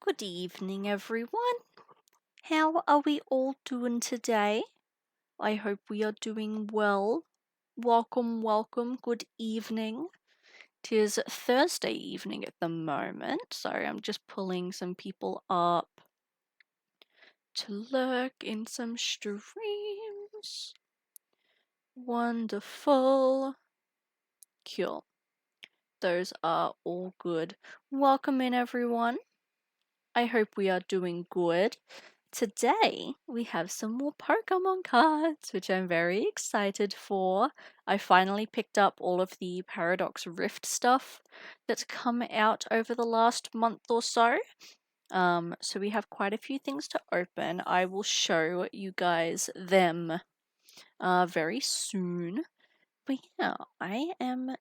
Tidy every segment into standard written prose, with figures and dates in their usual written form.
Good evening, everyone. How are we all doing today? I hope we are doing well. Welcome, welcome, good evening. 'Tis Thursday evening at the moment. Sorry, I'm just pulling some people up to lurk in some streams. Wonderful. Cool. Those are all good. Welcome in, everyone. I hope we are doing good. Today, we have some more Pokemon cards, which I'm very excited for. I finally picked up all of the Paradox Rift stuff that's come out over the last month or so. So we have quite a few things to open. I will show you guys them very soon. But yeah, I am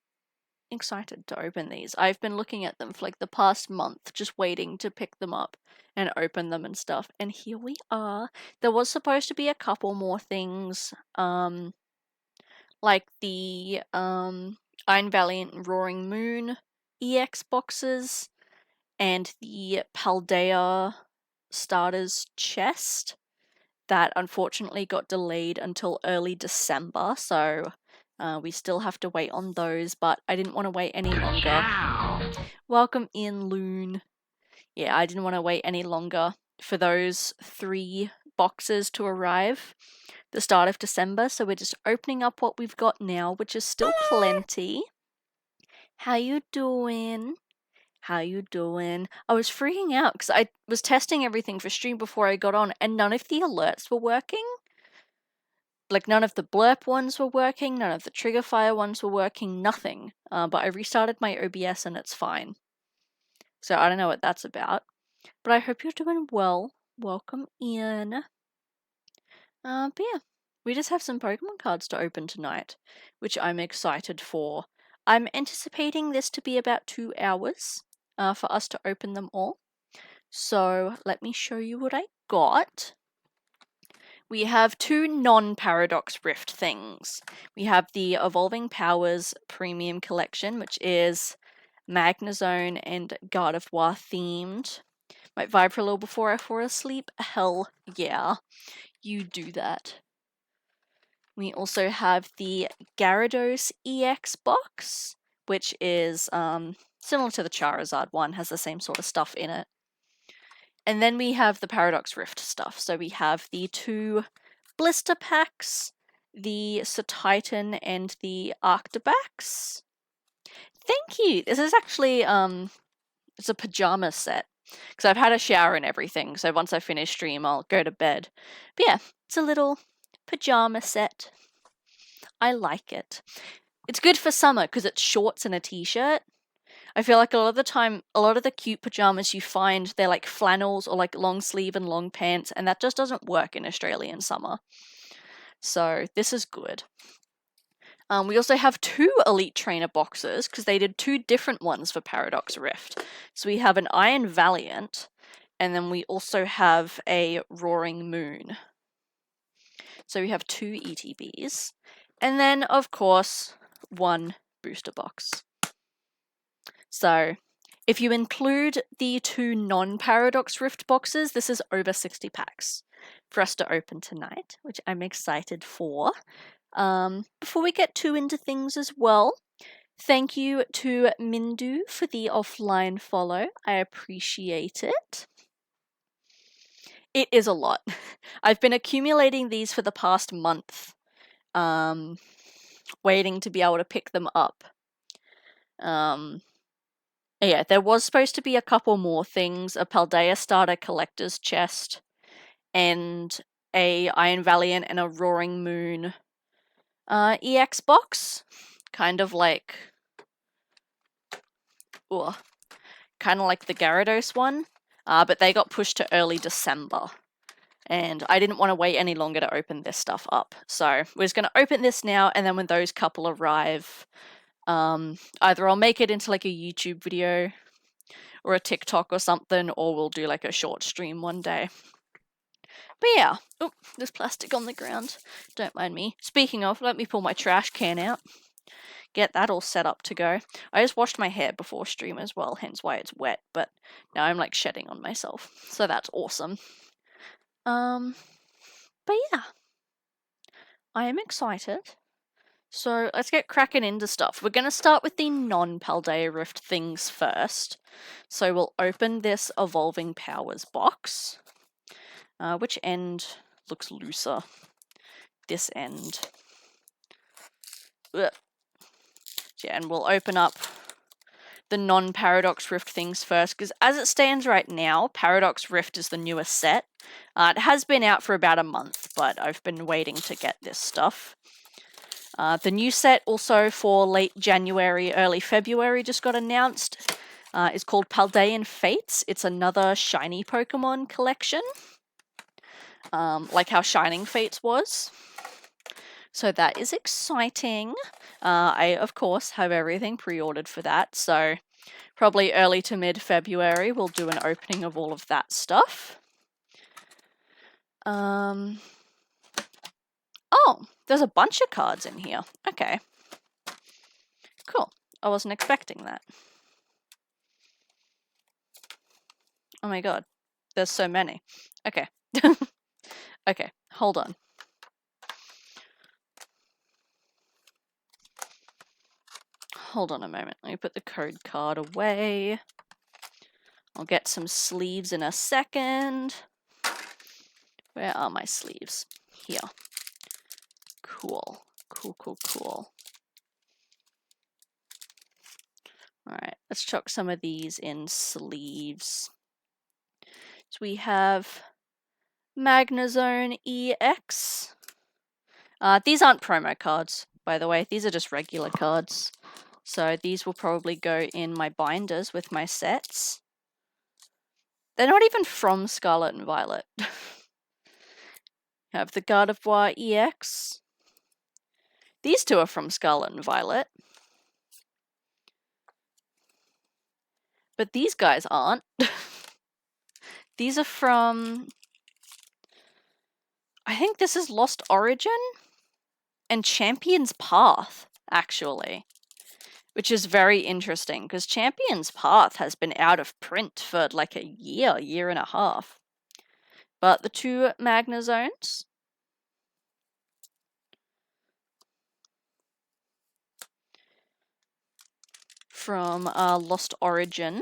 excited to open these. I've been looking at them for like the past month, just waiting to pick them up and open them and stuff. And here we are. There was supposed to be a couple more things, like the Iron Valiant and Roaring Moon EX boxes and the Paldea starters chest that unfortunately got delayed until early December, so we still have to wait on those, but I didn't want to wait any longer. Welcome in, Loon. Yeah, I didn't want to wait any longer for those 3 boxes to arrive the start of December, so we're just opening up what we've got now, which is still plenty. How you doing? How you doing? I was freaking out because I was testing everything for stream before I got on, and none of the alerts were working. Like, none of the blurp ones were working, none of the trigger fire ones were working, nothing. But I restarted my OBS and it's fine. So I don't know what that's about. But I hope you're doing well. Welcome in. But yeah, we just have some Pokemon cards to open tonight, which I'm excited for. I'm anticipating this to be about 2 hours for us to open them all. So let me show you what I got. We have 2 non-Paradox Rift things. We have the Evolving Powers Premium Collection, which is Magnezone and Gardevoir themed. Might vibe for a little before I fall asleep? Hell yeah, you do that. We also have the Gyarados EX box, which is similar to the Charizard one, has the same sort of stuff in it. And then we have the Paradox Rift stuff. So we have the 2 blister packs, the Titan and the Arctobax. Thank you! This is actually, it's a pajama set. Because I've had a shower and everything, so once I finish stream, I'll go to bed. But yeah, it's a little pajama set. I like it. It's good for summer because it's shorts and a t-shirt. I feel like a lot of the time, a lot of the cute pajamas you find, they're like flannels or like long sleeve and long pants, and that just doesn't work in Australian summer. So this is good. We also have 2 Elite Trainer boxes because they did 2 different ones for Paradox Rift. So we have an Iron Valiant, and then we also have a Roaring Moon. So we have 2 ETBs. And then, of course, 1 booster box. So if you include the 2 non-Paradox Rift boxes, this is over 60 packs for us to open tonight, which I'm excited for. Before we get too into things as well, thank you to Mindu for the offline follow. I appreciate it. It is a lot. I've been accumulating these for the past month, waiting to be able to pick them up. Yeah, there was supposed to be a couple more things, a Paldea starter collector's chest, and a Iron Valiant and a Roaring Moon EX box. Kind of like the Gyarados one, but they got pushed to early December. And I didn't want to wait any longer to open this stuff up. So we're just going to open this now, and then when those couple arrive, either I'll make it into like a YouTube video or a TikTok or something, or we'll do like a short stream one day. But yeah, oh, there's plastic on the ground. Don't mind me. Speaking of, let me pull my trash can out. Get that all set up to go. I just washed my hair before stream as well, hence why it's wet, but now I'm like shedding on myself. So that's awesome. But yeah, I am excited. So let's get cracking into stuff. We're going to start with the non-Paldea Rift things first. So we'll open this Evolving Powers box. Which end looks looser? This end. Ugh. Yeah, and we'll open up the non-Paradox Rift things first, because as it stands right now, Paradox Rift is the newest set. It has been out for about a month, but I've been waiting to get this stuff. The new set, also for late January, early February, just got announced. It's called Paldean Fates. It's another shiny Pokemon collection, like how Shining Fates was. So that is exciting. I, of course, have everything pre-ordered for that, so probably early to mid-February we'll do an opening of all of that stuff. Oh, there's a bunch of cards in here. Okay. Cool. I wasn't expecting that. Oh my god. There's so many. Okay. Okay, hold on. Hold on a moment. Let me put the code card away. I'll get some sleeves in a second. Where are my sleeves? Here. Cool. Cool. Alright, let's chuck some of these in sleeves. So we have Magnezone EX. These aren't promo cards, by the way. These are just regular cards. So these will probably go in my binders with my sets. They're not even from Scarlet and Violet. Have the Gardevoir EX. These 2 are from Scarlet and Violet. But these guys aren't. These are from... I think this is Lost Origin and Champion's Path, actually. Which is very interesting, because Champion's Path has been out of print for like a year and a half. But the 2 Magnezones... from Lost Origin.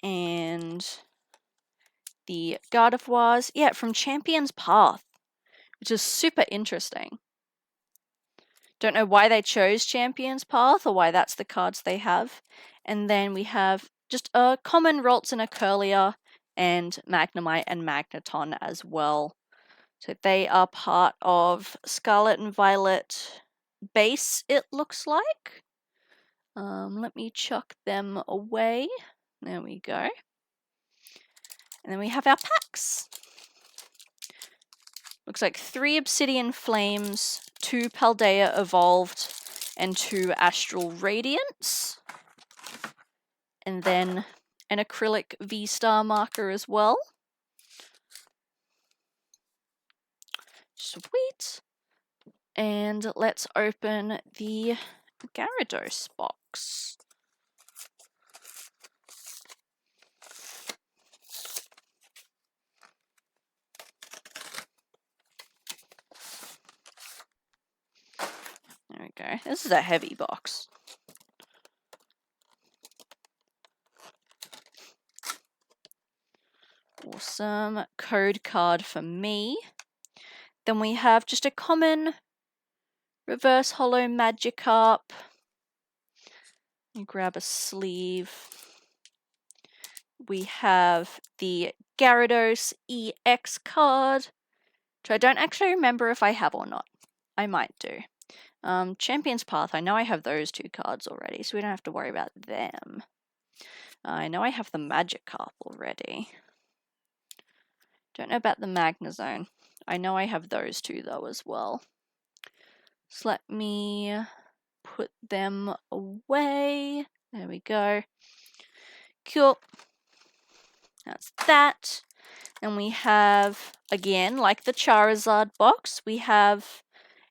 And the Gardevoirs, yeah, from Champion's Path, which is super interesting. Don't know why they chose Champion's Path or why that's the cards they have. And then we have just a common Ralts and a Curlier and Magnemite and Magneton as well. So they are part of Scarlet and Violet base, it looks like. Let me chuck them away. There we go. And then we have our packs. Looks like 3 Obsidian Flames, 2 Paldea Evolved, and 2 Astral Radiance. And then an acrylic V-Star marker as well. Sweet. And let's open the Gyarados box. There we go. This is a heavy box. Awesome. Code card for me. Then we have just a common reverse holo Magikarp. You grab a sleeve. We have the Gyarados EX card, which I don't actually remember if I have or not. I might do. Champion's Path, I know I have those 2 cards already, so we don't have to worry about them. I know I have the Magikarp already. Don't know about the Magnezone. I know I have those 2 though as well. So let me put them away. There we go. Cool. That's that. And we have, again, like the Charizard box, we have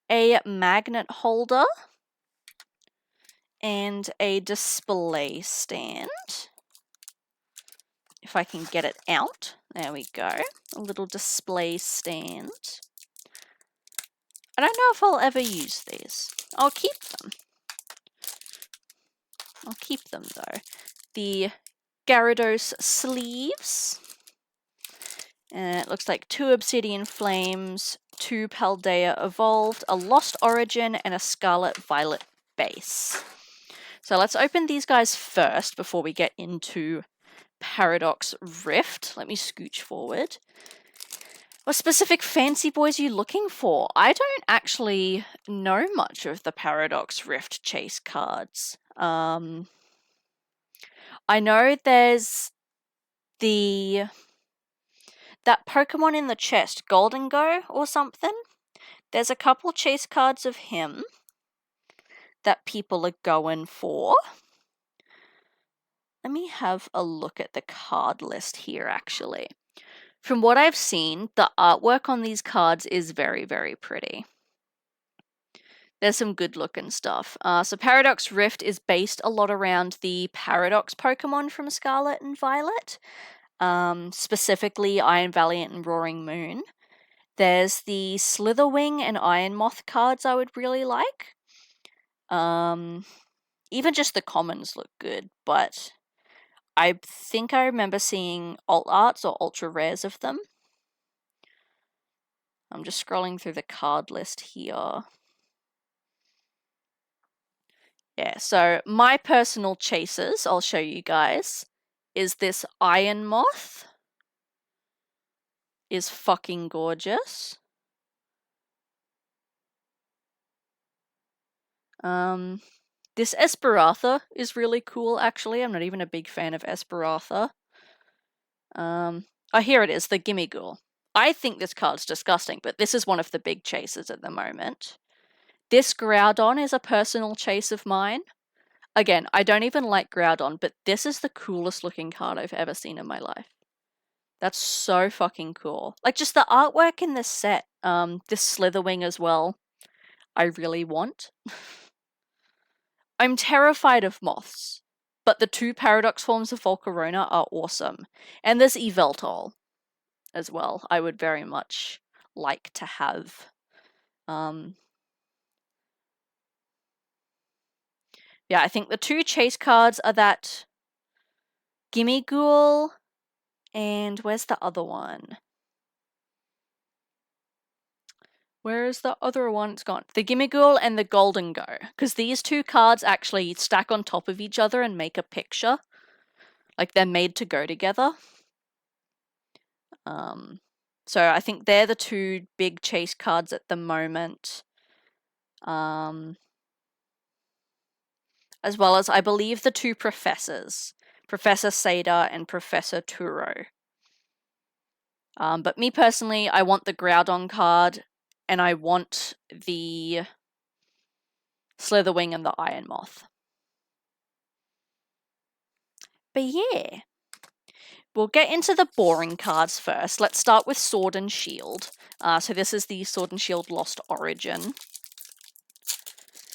a magnet holder and a display stand. If I can get it out. There we go. A little display stand. I don't know if I'll ever use these. I'll keep them. I'll keep them though. The Gyarados sleeves. And it looks like 2 Obsidian Flames, 2 Paldea Evolved, a Lost Origin, and a Scarlet Violet base. So let's open these guys first before we get into Paradox Rift. Let me scooch forward. What specific fancy boys are you looking for? I don't actually know much of the Paradox Rift chase cards. I know there's that Pokemon in the chest, Golden Go or something. There's a couple chase cards of him that people are going for. Let me have a look at the card list here, actually. From what I've seen, the artwork on these cards is very, very pretty. There's some good looking stuff. So Paradox Rift is based a lot around the Paradox Pokemon from Scarlet and Violet. Specifically Iron Valiant and Roaring Moon. There's the Slitherwing and Iron Moth cards I would really like. Even just the commons look good, but I think I remember seeing alt arts or ultra rares of them. I'm just scrolling through the card list here. Yeah, so my personal chasers, I'll show you guys, is this Iron Moth. Is fucking gorgeous. This Esperatha is really cool, actually. I'm not even a big fan of Esperatha. Oh, here it is, the Gimmighoul. I think this card's disgusting, but this is one of the big chasers at the moment. This Groudon is a personal chase of mine. Again, I don't even like Groudon, but this is the coolest looking card I've ever seen in my life. That's so fucking cool. Like, just the artwork in this set. This Slitherwing as well, I really want. I'm terrified of moths, but the 2 Paradox forms of Volcarona are awesome. And there's Yveltal as well, I would very much like to have. Yeah, I think the 2 chase cards are that Gimmighoul, and where's the other one? Where is the other one? It's gone. The Gimmighoul and the Golden Go. Because these 2 cards actually stack on top of each other and make a picture. Like, they're made to go together. So I think they're the 2 big chase cards at the moment. as well as, I believe, the 2 professors, Professor Seda and Professor Turo. But me personally, I want the Groudon card, and I want the Slitherwing and the Iron Moth. But yeah, we'll get into the boring cards first. Let's start with Sword and Shield. So this is the Sword and Shield Lost Origin.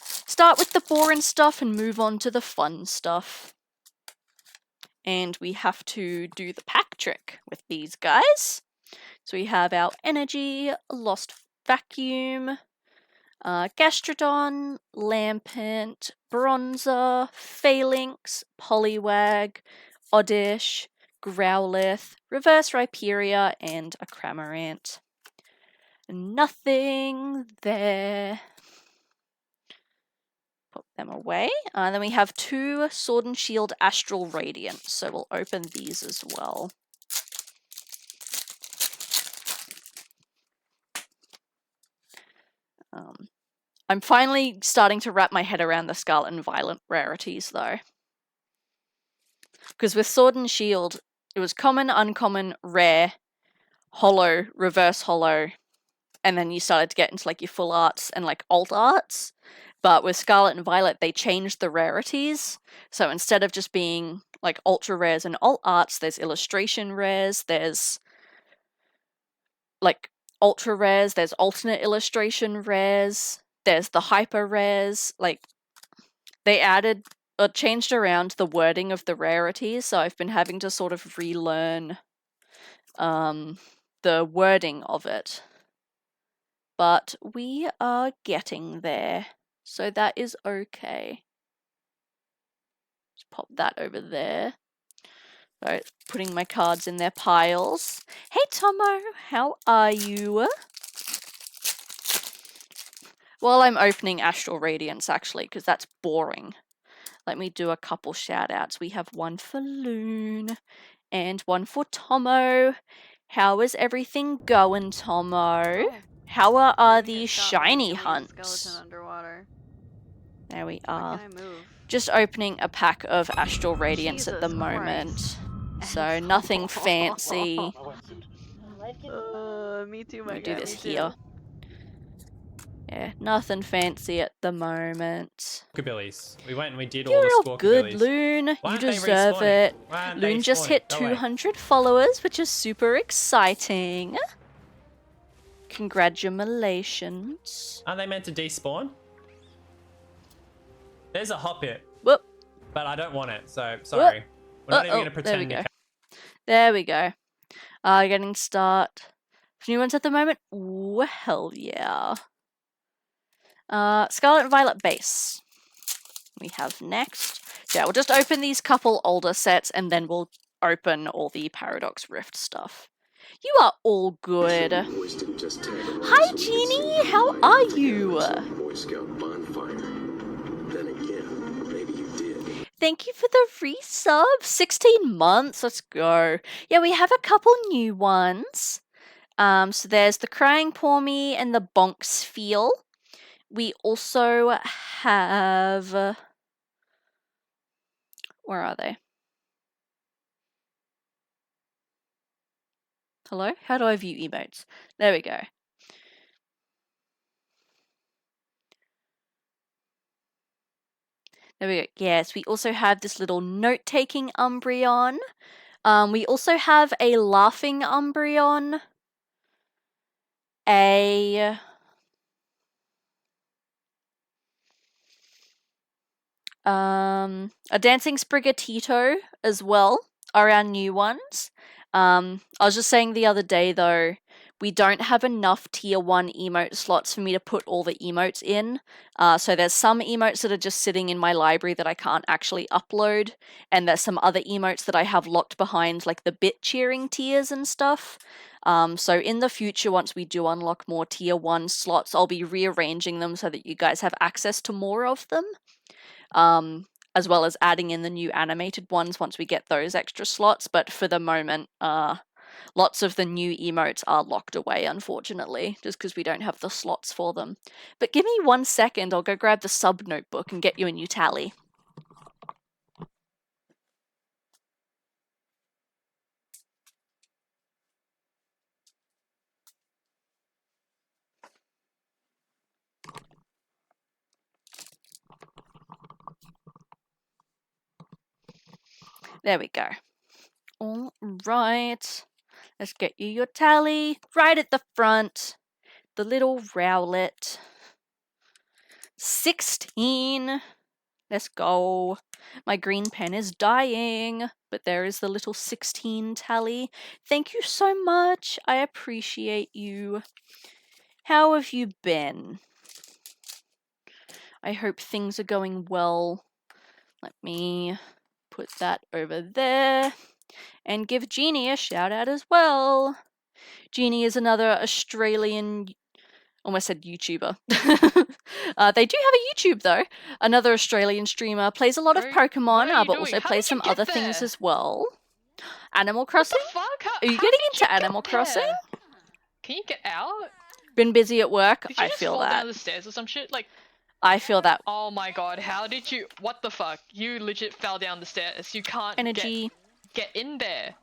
Start with the boring stuff and move on to the fun stuff. And we have to do the pack trick with these guys. So we have our Energy, Lost Vacuum, Gastrodon, Lampent, Bronzer, Phalanx, Poliwag, Oddish, Growlithe, Reverse Rhyperior, and a Cramorant. Nothing there. Put them away. Then we have 2 Sword and Shield Astral Radiant, so we'll open these as well. I'm finally starting to wrap my head around the Scarlet and Violet rarities, though. Because with Sword and Shield, it was common, uncommon, rare, holo, reverse holo, and then you started to get into like your full arts and like alt arts. But with Scarlet and Violet, they changed the rarities. So instead of just being like ultra rares and alt arts, there's illustration rares, there's like ultra rares, there's alternate illustration rares, there's the hyper rares. Like, they added or changed around the wording of the rarities, so I've been having to sort of relearn the wording of it. But we are getting there, so that is okay. Just pop that over there. Alright, putting my cards in their piles. Hey Tomo, how are you? Well, I'm opening Astral Radiance, actually, because that's boring. Let me do a couple shout-outs. We have one for Loon, and one for Tomo. How is everything going, Tomo? Oh, How are I think the it stopped shiny me killing hunts? skeleton underwater. There we Why are. can't I move? Just opening a pack of Astral Radiance at the Jesus moment. Christ. So nothing fancy. Me too, We'll my do guy, this me here. too. Yeah, nothing fancy at the moment. Squawkabillies. We went and we did all You're the all good, Squawkabillies. Loon. Why You aren't they deserve respawning? it. Why aren't they Loon just spawning? hit Go away. 200 followers, which is super exciting. Congratulations. Aren't they meant to despawn? There's a hop it. Whoop. But I don't want it, so sorry. We're not even going to There pretend we go. we There we go. Getting start. New ones at the moment? Ooh, hell yeah. Scarlet and Violet base. We have next. Yeah, we'll just open these couple older sets and then we'll open all the Paradox Rift stuff. You are all good. Hi, Jeannie. How are you? Boy Scout bonfire. Then again, maybe you did. Thank you for the resub. 16 months. Let's go. Yeah, we have a couple new ones. So there's the Crying Pawmi and the Bonks Feel. We also have... where are they? Hello? How do I view emotes? There we go. There we go. Yes, we also have this little note-taking Umbreon. We also have a Laughing Umbreon. A Dancing Sprigatito as well are our new ones. I was just saying the other day, though, we don't have enough tier 1 emote slots for me to put all the emotes in. So there's some emotes that are just sitting in my library that I can't actually upload, and there's some other emotes that I have locked behind like the bit cheering tiers and stuff. So in the future, once we do unlock more tier 1 slots, I'll be rearranging them so that you guys have access to more of them. As well as adding in the new animated ones once we get those extra slots, but for the moment, lots of the new emotes are locked away, unfortunately, just because we don't have the slots for them. But give me 1 second, I'll go grab the sub notebook and get you a new tally. There we go. All right. Let's get you your tally right at the front. The little Rowlet. 16. Let's go. My green pen is dying, but there is the little 16 tally. Thank you so much. I appreciate you. How have you been? I hope things are going well. Let me put that over there and give Jeannie a shout out as well. Jeannie is another Australian, almost said YouTuber. They do have a YouTube though. Another Australian streamer, plays a lot of Pokemon, but also plays some other things as well. Animal Crossing? What the fuck? Are you getting into Animal Crossing? Can you get out? Been busy at work? Did you I just feel fall that. down the stairs or some shit? Like, I feel that. oh my god, how did you? What the fuck? You legit fell down the stairs. You can't Energy. get in there.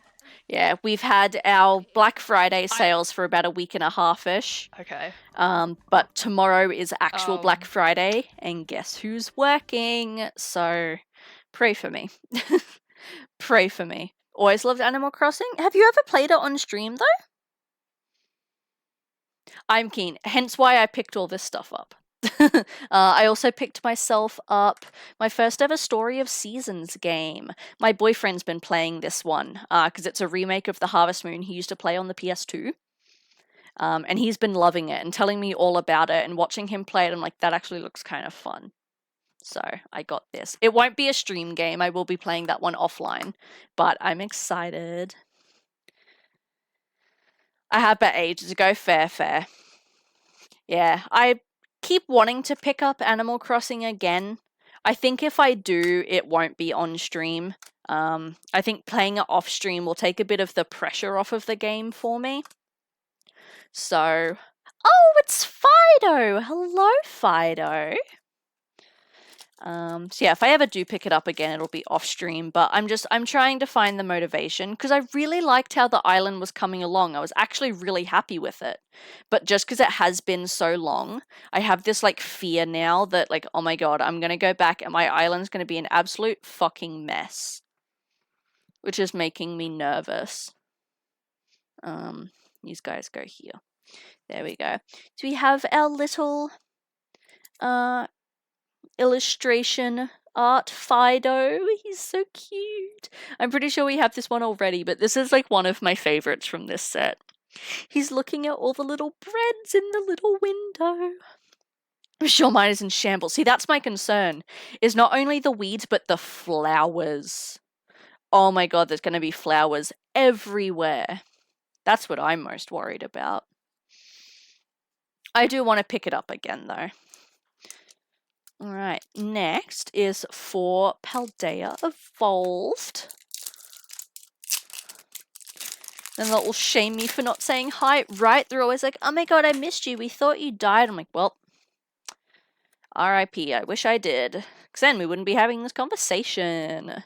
Yeah, we've had our Black Friday sales for about a week and a half-ish. Okay. But tomorrow is actual Black Friday, and guess who's working? So, pray for me. Pray for me. Always loved Animal Crossing. Have you ever played it on stream, though? I'm keen, hence why I picked all this stuff up. I also picked myself up my first ever Story of Seasons game. My boyfriend's been playing this one because it's a remake of the Harvest Moon he used to play on the PS2. And he's been loving it and telling me all about it, and watching him play it, I'm like, that actually looks kind of fun. So I got this. It won't be a stream game. I will be playing that one offline, but I'm excited. I had bet ages ago. Fair. Yeah, I keep wanting to pick up Animal Crossing again. I think if I do, it won't be on stream. I think playing it off stream will take a bit of the pressure off of the game for me. So, oh, it's Fido! Hello, Fido! So yeah, if I ever do pick it up again, it'll be off stream, but I'm trying to find the motivation, because I really liked how the island was coming along. I was actually really happy with it. But just because it has been so long, I have this like fear now that like, oh my god, I'm gonna go back and my island's gonna be an absolute fucking mess. Which is making me nervous. These guys go here. There we go. So we have our little illustration art Fido. He's so cute. I'm pretty sure we have this one already, but this is like one of my favorites from this set. He's looking at all the little breads in the little window. I'm sure mine is in shambles. See, that's my concern, is not only the weeds, but the flowers. Oh my god, there's going to be flowers everywhere. That's what I'm most worried about. I do want to pick it up again, though. Alright, next is for Paldea Evolved. Then they'll all shame me for not saying hi. Right, they're always like, oh my god, I missed you. We thought you died. I'm like, well, RIP, I wish I did. Because then we wouldn't be having this conversation.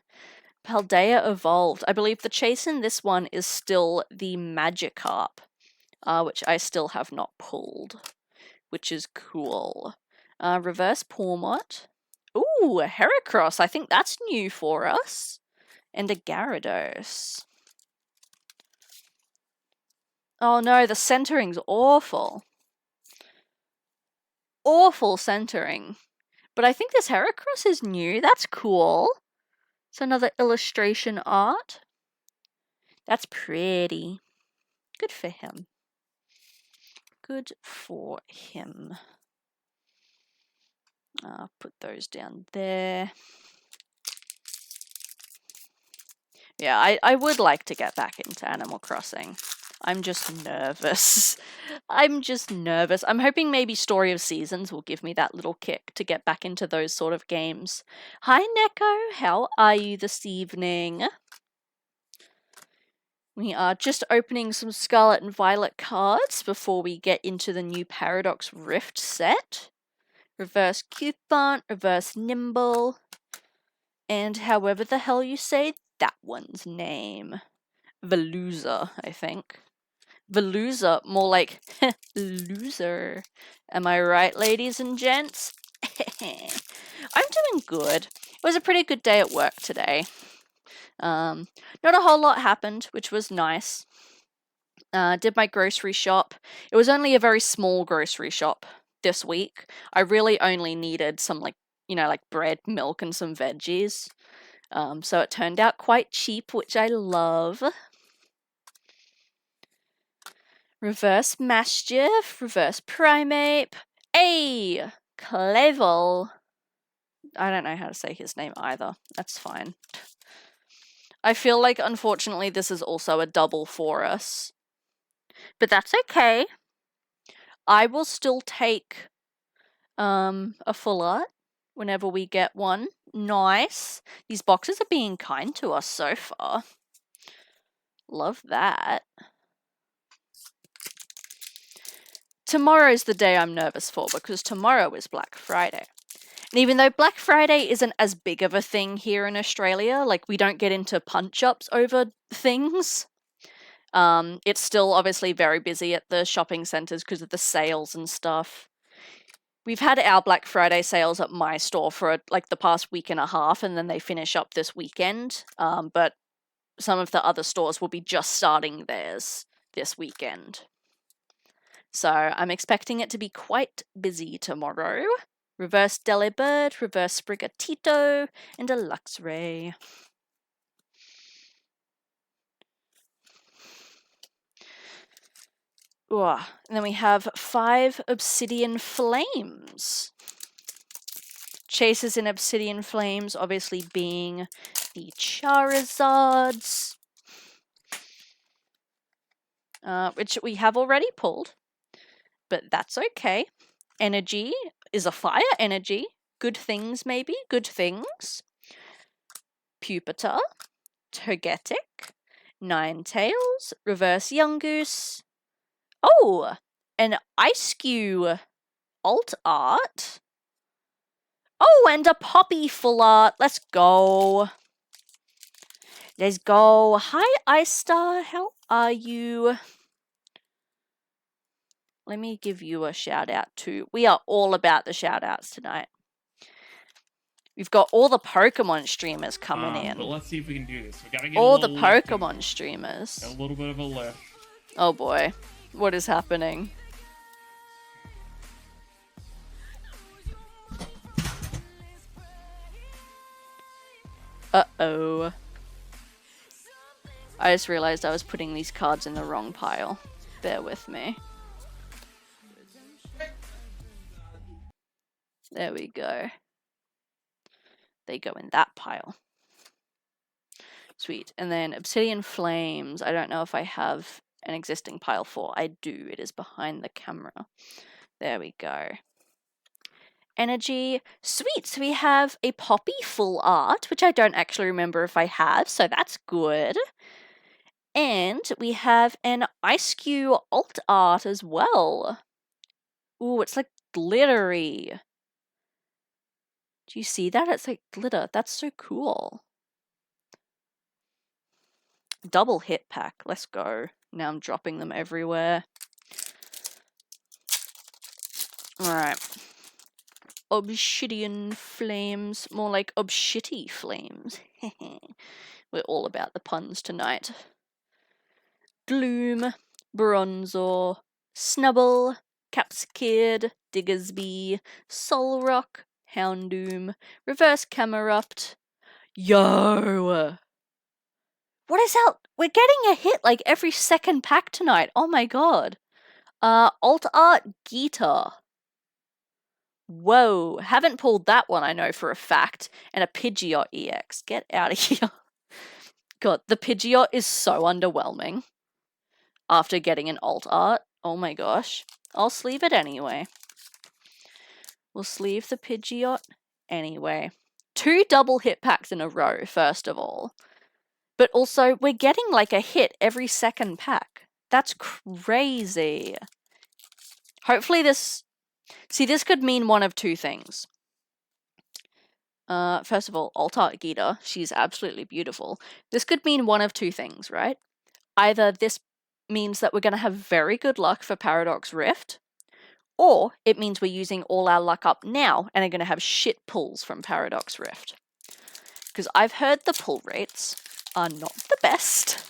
Paldea Evolved. I believe the chase in this one is still the Magikarp, which I still have not pulled, which is cool. Reverse Pawmot. Ooh, a Heracross. I think that's new for us. And a Gyarados. Oh no, the centering's awful. Awful centering. But I think this Heracross is new. That's cool. It's another illustration art. That's pretty. Good for him. Good for him. I'll put those down there. Yeah, I would like to get back into Animal Crossing. I'm just nervous. I'm hoping maybe Story of Seasons will give me that little kick to get back into those sort of games. Hi, Neko. How are you this evening? We are just opening some Scarlet and Violet cards before we get into the new Paradox Rift set. Reverse Cupont, Reverse Nimble, and however the hell you say that one's name. Veluza, I think. Veluza, more like loser. Am I right, ladies and gents? I'm doing good. It was a pretty good day at work today. Not a whole lot happened, which was nice. Did my grocery shop. It was only a very small grocery shop this week. I really only needed some, like, you know, like bread, milk, and some veggies. So it turned out quite cheap, which I love. Reverse Mastiff, Reverse Primate. Hey! Clevel. I don't know how to say his name either. That's fine. I feel like, unfortunately, this is also a double for us. But that's okay. I will still take a full art whenever we get one. Nice. These boxes are being kind to us so far. Love that. Tomorrow's the day I'm nervous for, because tomorrow is Black Friday. And even though Black Friday isn't as big of a thing here in Australia, like, we don't get into punch-ups over things, it's still obviously very busy at the shopping centres because of the sales and stuff. We've had our Black Friday sales at my store for like the past week and a half, and then they finish up this weekend. But some of the other stores will be just starting theirs this weekend. So I'm expecting it to be quite busy tomorrow. Reverse Delibird, Reverse Sprigatito, and a Luxray. Ooh, and then we have 5 Obsidian Flames. Chasers in Obsidian Flames obviously being the Charizards, which we have already pulled, but that's okay. Energy is a fire energy. Good things, maybe. Good things. Pupitar, Togetic, Ninetales, Reverse Yungoos. Oh, an Ice-Cube alt art. Oh, and a Poppy full art. Let's go. Let's go. Hi, Ice Star. How are you? Let me give you a shout out too. We are all about the shout outs tonight. We've got all the Pokemon streamers coming in. But let's see if we can do this. We gotta get all a the little lift in Pokemon there. streamers. A little bit of a lift. Oh boy. What is happening? Uh-oh. I just realized I was putting these cards in the wrong pile. Bear with me. There we go. They go in that pile. Sweet. And then Obsidian Flames. I don't know if I have an existing pile for. I do. It is behind the camera. There we go. Energy. Sweet. So we have a Poppy full art, which I don't actually remember if I have, so that's good. And we have an Ice-Cube alt art as well. Ooh, it's like glittery. Do you see that? It's like glitter. That's so cool. Double hit pack. Let's go. Now I'm dropping them everywhere. Alright. Obsidian Flames. More like Obshitty Flames. We're all about the puns tonight. Gloom. Bronzor. Snubble. Capsicid. Diggersby. Solrock. Houndoom. Reverse Camerupt. Yo! What is out? We're getting a hit like every second pack tonight. Oh my god. Alt Art Geeta. Whoa. Haven't pulled that one, I know for a fact. And a Pidgeot EX. Get out of here. God, the Pidgeot is so underwhelming. After getting an alt art. Oh my gosh. I'll sleeve it anyway. We'll sleeve the Pidgeot anyway. 2 double hit packs in a row, first of all. But also, we're getting like a hit every second pack. That's crazy. Hopefully this... See, this could mean one of 2 things. First of all, Alt Art Geeta. She's absolutely beautiful. This could mean one of 2 things, right? Either this means that we're going to have very good luck for Paradox Rift, or it means we're using all our luck up now and are going to have shit pulls from Paradox Rift. Because I've heard the pull rates, are not the best.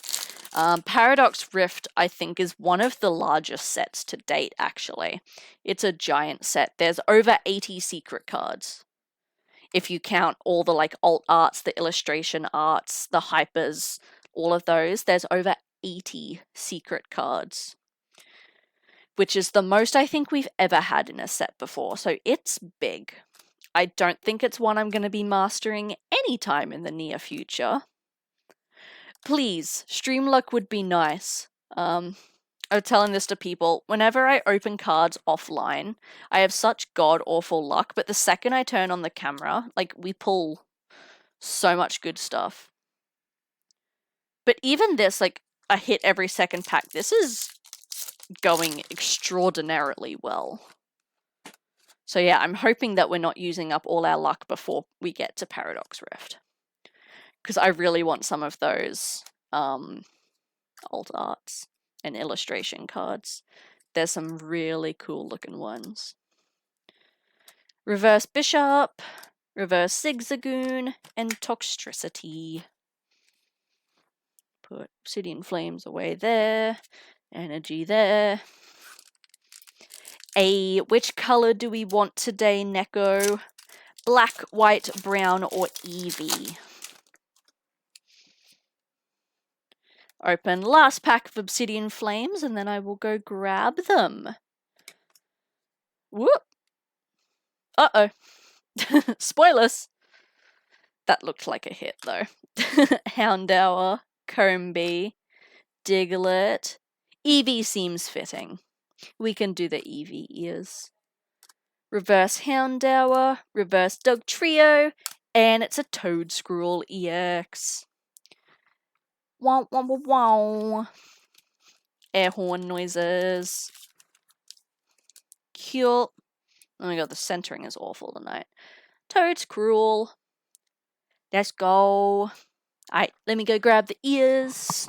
Paradox Rift, I think, is one of the largest sets to date, actually. It's a giant set. There's over 80 secret cards. If you count all the like alt arts, the illustration arts, the hypers, all of those, there's over 80 secret cards, which is the most I think we've ever had in a set before. So it's big. I don't think it's one I'm going to be mastering anytime in the near future. Please, stream luck would be nice. I'm telling this to people. Whenever I open cards offline, I have such god-awful luck, but the second I turn on the camera, like, we pull so much good stuff. But even this, like, a hit every second pack, this is going extraordinarily well. So yeah, I'm hoping that we're not using up all our luck before we get to Paradox Rift. Because I really want some of those alt arts and illustration cards. There's some really cool looking ones. Reverse Bishop, Reverse Zigzagoon, and Toxtricity. Put Obsidian Flames away there. Energy there. Which color do we want today, Neko? Black, white, brown, or Eevee? Open last pack of Obsidian Flames, and then I will go grab them. Whoop! Uh-oh. Spoilers! That looked like a hit, though. Houndour, Combee, Diglett. Eevee seems fitting. We can do the Eevee ears. Reverse Houndour, Reverse Dugtrio, and it's a Toedscruel EX. Wow, wow, wow, wow. Air horn noises. Cute. Oh my god, the centering is awful tonight. Toedscruel. Let's go. Alright, let me go grab the ears.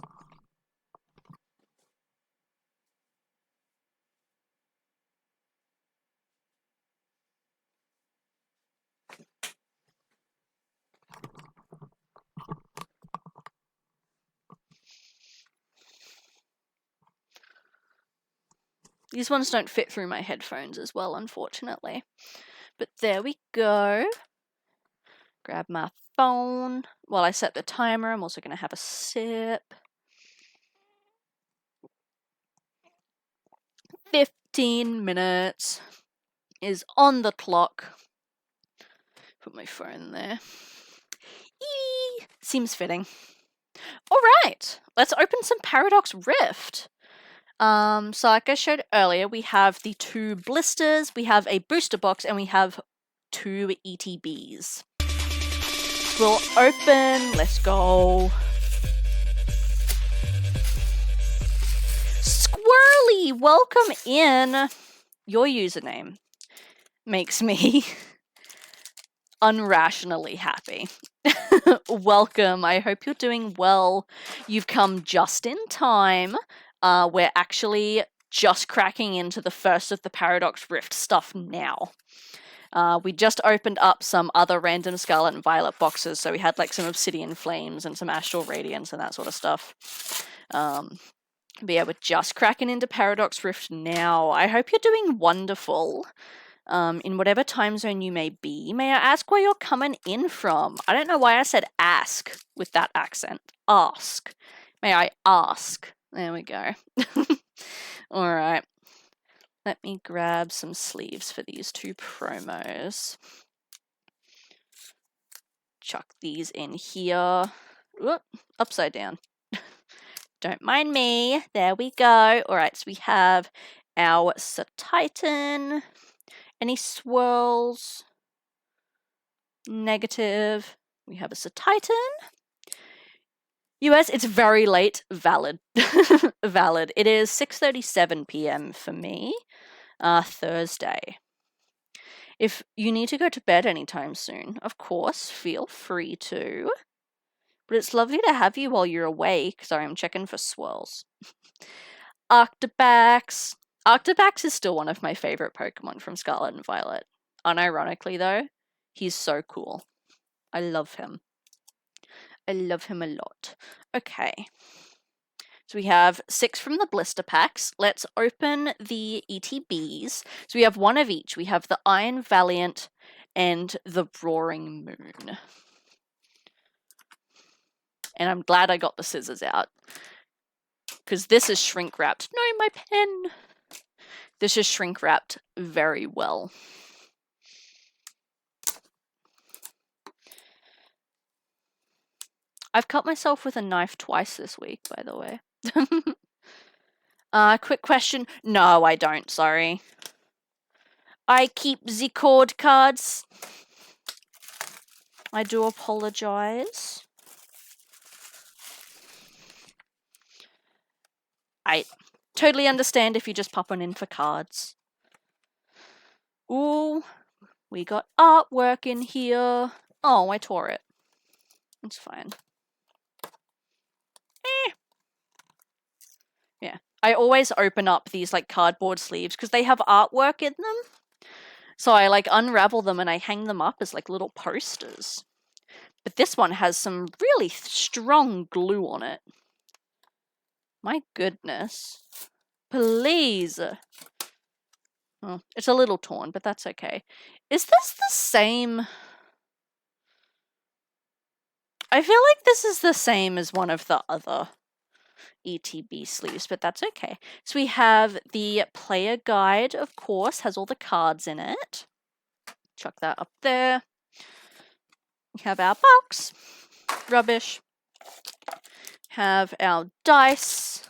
These ones don't fit through my headphones as well, unfortunately. But there we go. Grab my phone. While I set the timer, I'm also going to have a sip. 15 minutes is on the clock. Put my phone there. Eee! Seems fitting. Alright, let's open some Paradox Rift. So like I showed earlier, we have the 2 blisters, we have a booster box, and we have 2 ETBs. We'll open, let's go. Squirrely, welcome in. Your username makes me unrationally happy. Welcome, I hope you're doing well. You've come just in time. We're actually just cracking into the first of the Paradox Rift stuff now. We just opened up some other random Scarlet and Violet boxes, so we had like some Obsidian Flames and some Astral Radiance and that sort of stuff. But yeah, we're just cracking into Paradox Rift now. I hope you're doing wonderful. In whatever time zone you may be. May I ask where you're coming in from? I don't know why I said ask with that accent. Ask. May I ask? There we go. Alright. Let me grab some sleeves for these 2 promos. Chuck these in here. Whoop, upside down. Don't mind me. There we go. Alright, so we have our Titan. Any swirls? Negative. We have a Titan. US, it's very late. Valid. Valid. It is 6:37 p.m. for me. Thursday. If you need to go to bed anytime soon, of course, feel free to. But it's lovely to have you while you're awake. Sorry, I'm checking for swirls. Octobax. Octobax is still one of my favorite Pokemon from Scarlet and Violet. Unironically, though, he's so cool. I love him. I love him a lot. Okay. So we have 6 from the blister packs. Let's open the ETBs. So we have 1 of each. We have the Iron Valiant and the Roaring Moon. And I'm glad I got the scissors out. Because this is shrink wrapped. No, my pen! This is shrink wrapped very well. I've cut myself with a knife twice this week, by the way. Quick question. No, I don't, sorry. I keep the cord cards. I do apologize. I totally understand if you just pop one in for cards. Ooh, we got artwork in here. Oh, I tore it. It's fine. Yeah, I always open up these like cardboard sleeves because they have artwork in them. So I like unravel them and I hang them up as like little posters. But this one has some really strong glue on it. My goodness. Please. Oh, it's a little torn, but that's okay. Is this the same? I feel like this is the same as one of the other ETB sleeves, but that's okay. So we have the player guide, of course, has all the cards in it. Chuck that up there. We have our box. Rubbish. Have our dice.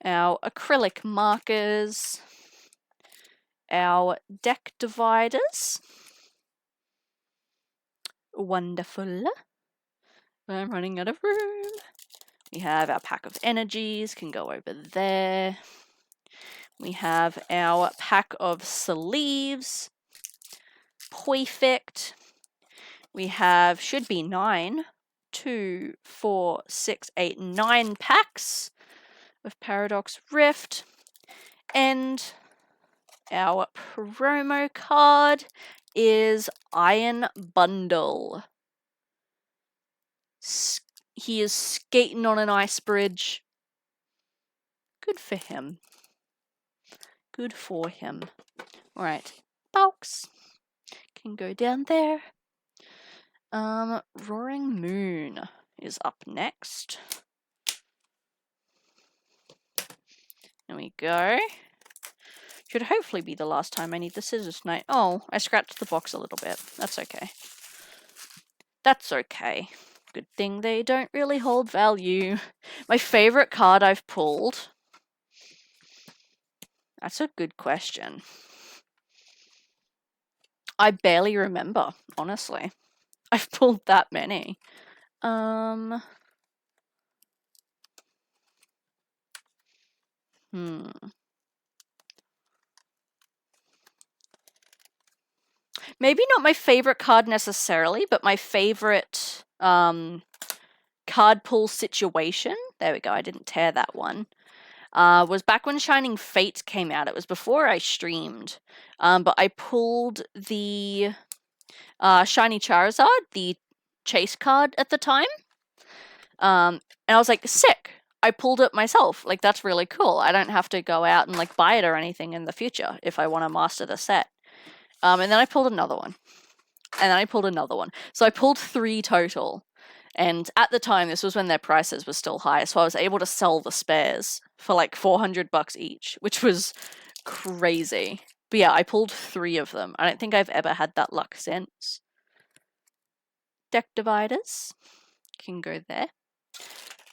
Our acrylic markers. Our deck dividers. Wonderful. I'm running out of room. We have our pack of energies, can go over there. We have our pack of sleeves. Perfect. We have, should be 9, 2, 4, 6, 8, 9 packs of Paradox Rift. And our promo card is Iron Bundle. He is skating on an ice bridge. Good for him. Good for him. Alright, box can go down there. Roaring Moon is up next. There we go. Should hopefully be the last time I need the scissors tonight. Oh, I scratched the box a little bit. That's okay. That's okay. Good thing they don't really hold value. My favorite card I've pulled? That's a good question. I barely remember, honestly. I've pulled that many. Maybe not my favorite card necessarily, but my favorite card pull situation. There we go, I didn't tear that one. Was back when Shining Fates came out. It was before I streamed. But I pulled the Shiny Charizard, the chase card at the time. And I was like, sick. I pulled it myself. Like, that's really cool. I don't have to go out and like buy it or anything in the future if I want to master the set. And then I pulled another one. And then I pulled another one. So I pulled 3 total. And at the time, this was when their prices were still high, so I was able to sell the spares for like $400 each, which was crazy. But yeah, I pulled 3 of them. I don't think I've ever had that luck since. Deck dividers can go there.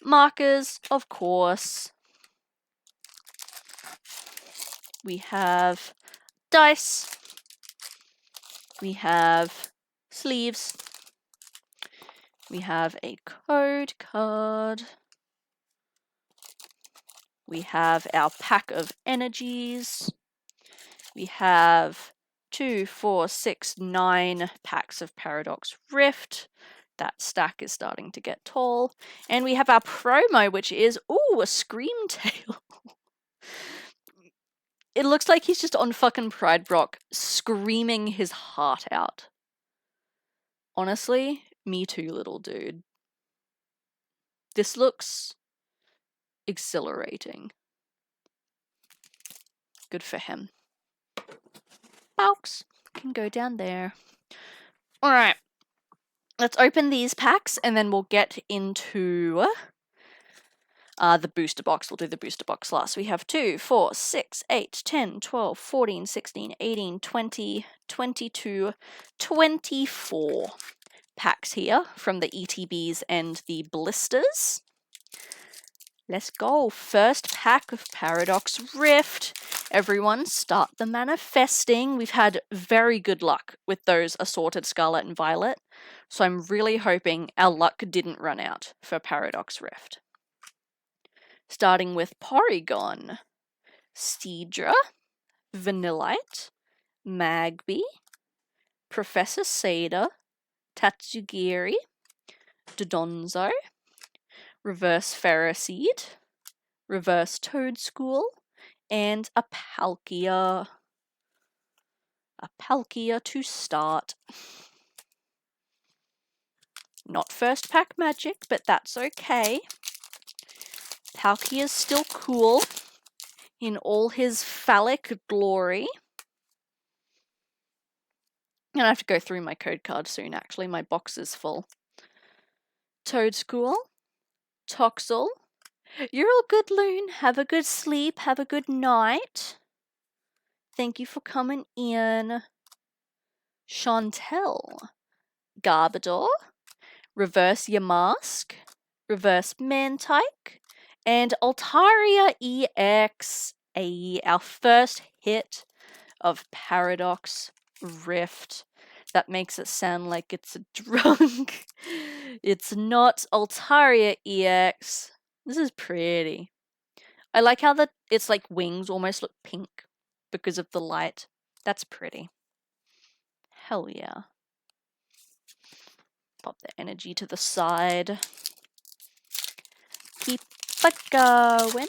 Markers, of course. We have dice. We have sleeves. We have a code card. We have our pack of energies. We have 2, 4, 6, 9 packs of Paradox Rift. That stack is starting to get tall. And we have our promo, which is, ooh, a Scream Tail. It looks like he's just on fucking Pride Rock screaming his heart out. Honestly, Me too, little dude. This looks exhilarating. Good for him. Box can go down there. Alright. Let's open these packs and then we'll get into the booster box. We'll do the booster box last. We have 2, 4, 6, 8, 10, 12, 14, 16, 18, 20, 22, 24 packs here from the ETBs and the blisters. Let's go. First pack of Paradox Rift. Everyone start the manifesting. We've had very good luck with those assorted Scarlet and Violet, so I'm really hoping our luck didn't run out for Paradox Rift. Starting with Porygon, Steedra, Vanillite, Magby, Professor Sada, Tatsugiri, Dodonzo, Reverse Ferroseed, Reverse Toedscool, and a Palkia. A Palkia to start. Not first pack magic, but that's okay. Palkia's still cool in all his phallic glory. I'm gonna have to go through my code card soon, actually. My box is full. Toedscool, Toxel. You're all good, Loon. Have a good sleep. Have a good night. Thank you for coming in. Chantel, Garbodor, Reverse Yamask, Reverse Mantike, and Altaria EX, our first hit of Paradox Rift. That makes it sound like it's a drug. It's not Altaria EX. This is pretty. I like how its like wings almost look pink because of the light. That's pretty. Hell yeah. Pop the energy to the side. Keep it going.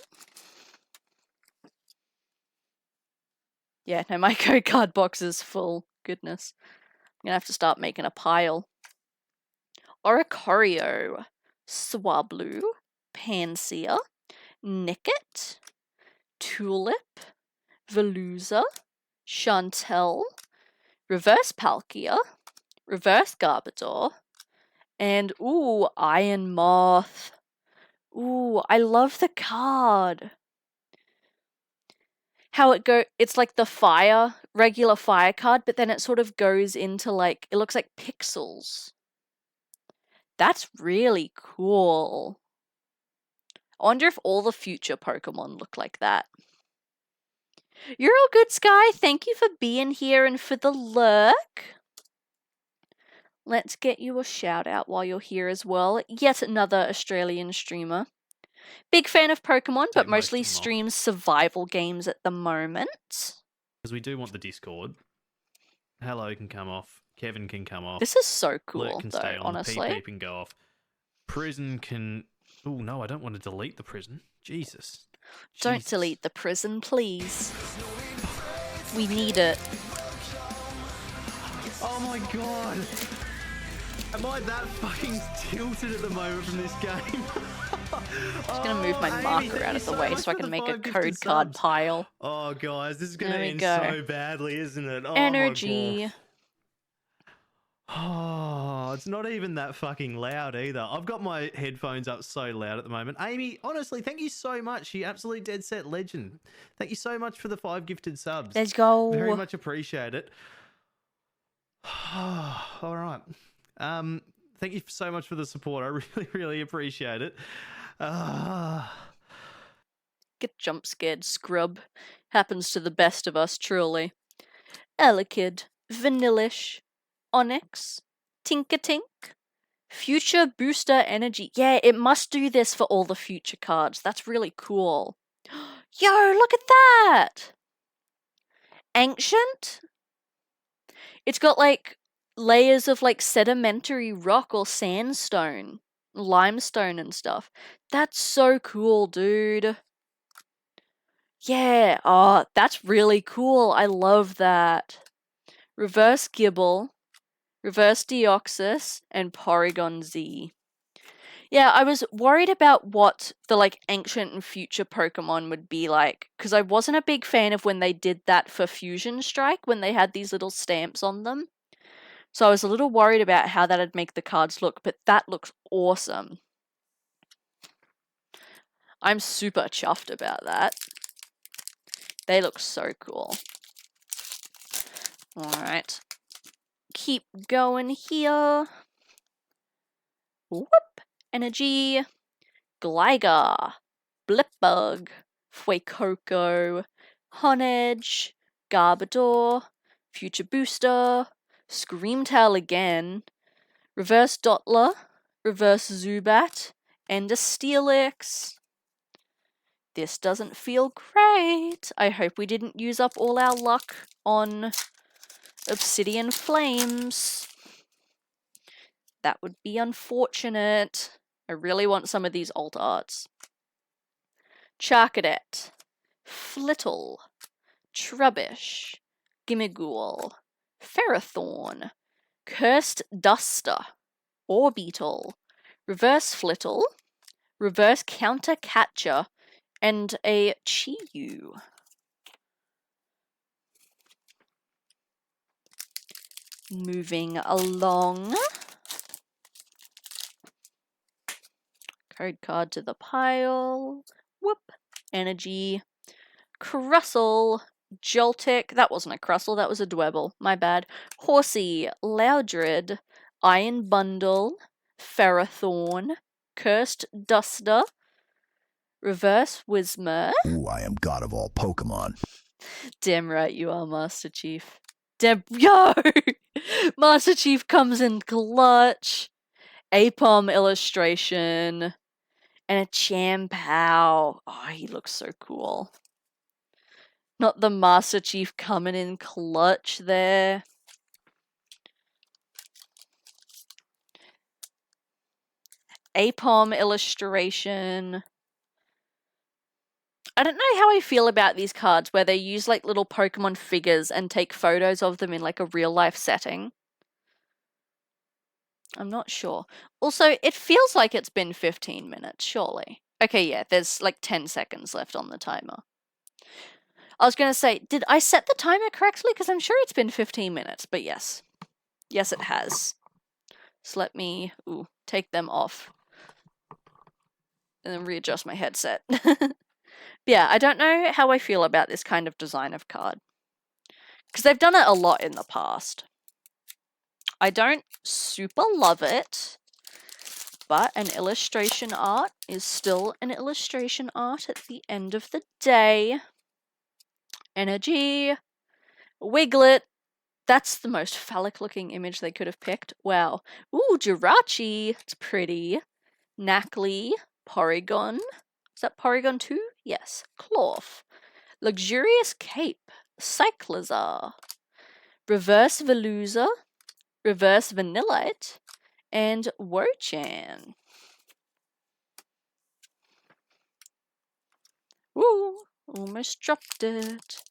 Yeah, no, my code card box is full. Goodness. I'm gonna have to start making a pile. Oricorio, Swablu, Pansear, Nickit, Tulip, Veluza, Chantel, Reverse Palkia, Reverse Garbodor, and ooh, Iron Moth. Ooh, I love the card. How it's like the regular fire card, but then it sort of goes into like, it looks like pixels. That's really cool. I wonder if all the future Pokemon look like that. You're all good, Sky. Thank you for being here and for the lurk. Let's get you a shout out while you're here as well. Yet another Australian streamer. Big fan of Pokemon, but mostly streams survival games at the moment. Because we do want the Discord. Hello can come off. Kevin can come off. This is so cool, Lurk can though, stay on. honestly. PP can go off. Prison can... Oh, no, I don't want to delete the prison. Jesus. Don't delete the prison, please. We need it. Oh my god. Am I that fucking tilted at the moment from this game? Just gonna move my marker out of the way so I can make a code card pile. Oh, guys, this is gonna There we end go. so badly, isn't it? Oh, Energy. my god. Oh, it's not even that fucking loud either. I've got my headphones up so loud at the moment. Amy, honestly, thank you so much. You absolutely dead set legend. Thank you so much for the 5 gifted subs. Let's go. Very much appreciate it. All right. Thank you so much for the support. I really, really appreciate it. Get jump scared, scrub. Happens to the best of us, truly. Elekid, Vanillish, Onyx, Tinkatink, Future Booster Energy. Yeah, it must do this for all the future cards. That's really cool. Yo, look at that! Ancient? It's got like layers of like sedimentary rock or sandstone, limestone and stuff. That's so cool, dude. Yeah, oh, that's really cool. I love that. Reverse Gibble, Reverse Deoxys, and Porygon Z. Yeah, I was worried about what the like ancient and future Pokemon would be like, because I wasn't a big fan of when they did that for Fusion Strike, when they had these little stamps on them. So I was a little worried about how that'd make the cards look, but that looks awesome. I'm super chuffed about that. They look so cool. Alright. Keep going here. Whoop! Energy. Gligar. Blipbug. Fuecoco. Honedge. Garbodor. Future Booster. Screamtail again. Reverse Dottler. Reverse Zubat. And a Steelix. This doesn't feel great. I hope we didn't use up all our luck on Obsidian Flames. That would be unfortunate. I really want some of these alt arts. Charcadet, Flittle, Trubbish, Gimmighoul, Ferrothorn, Cursed Duster, Orbeetle, Reverse Flittle, Reverse Counter Catcher, and a Chi-Yu. Moving along. Code card to the pile. Whoop. Energy. Crustle. Joltik. That wasn't a Crustle, that was a Dwebble. My bad. Horsey. Loudred. Iron Bundle. Ferrothorn. Cursed Duster. Reverse Whismur. Ooh, I am god of all Pokemon. Damn right you are, Master Chief. Yo! Master Chief comes in clutch. Apom illustration. And a Champao. Oh, he looks so cool. Not the Master Chief coming in clutch there. Apom illustration. I don't know how I feel about these cards where they use like little Pokemon figures and take photos of them in like a real life setting. I'm not sure. Also, it feels like it's been 15 minutes, surely. Okay, yeah, there's like 10 seconds left on the timer. I was going to say, did I set the timer correctly? Because I'm sure it's been 15 minutes, but yes. Yes, it has. So let me take them off. And then readjust my headset. Yeah, I don't know how I feel about this kind of design of card. Because they've done it a lot in the past. I don't super love it, but an illustration art is still an illustration art at the end of the day. Energy. Wiglet. That's the most phallic looking image they could have picked. Wow. Ooh, Jirachi. It's pretty. Knackley. Porygon. Is that Porygon 2? Yes. Clorf. Luxurious Cape. Cyclizar. Reverse Veluza. Reverse Vanillite. And Wo-Chan. Woo! Almost dropped it.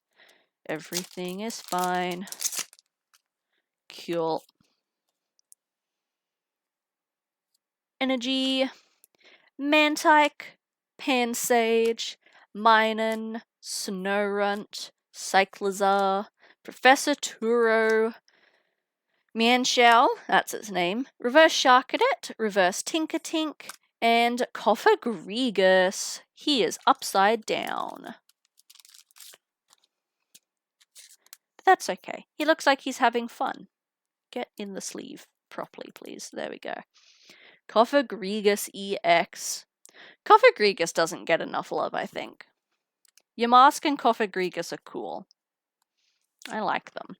Everything is fine. Cool. Energy. Mantike. Pansage. Minun. Snorunt. Cyclizar. Professor Turo. Mienshao, that's its name. Reverse Charcadet. Reverse Tinkertink. And Cofagrigus. He is upside down. But that's okay. He looks like he's having fun. Get in the sleeve properly, please. There we go. Cofagrigus EX. Cofagrigus doesn't get enough love, I think. Yamask and Cofagrigus are cool. I like them.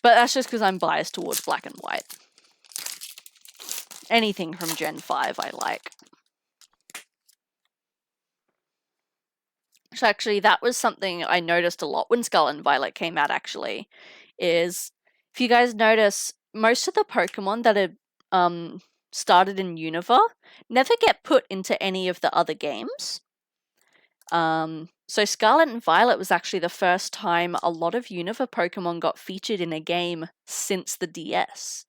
But that's just because I'm biased towards black and white. Anything from Gen 5 I like. So actually, that was something I noticed a lot when Skull and Violet came out, actually. Is, if you guys notice, most of the Pokemon that are started in Unova never get put into any of the other games. So So Scarlet and Violet was actually the first time a lot of Unova Pokemon got featured in a game since the DS.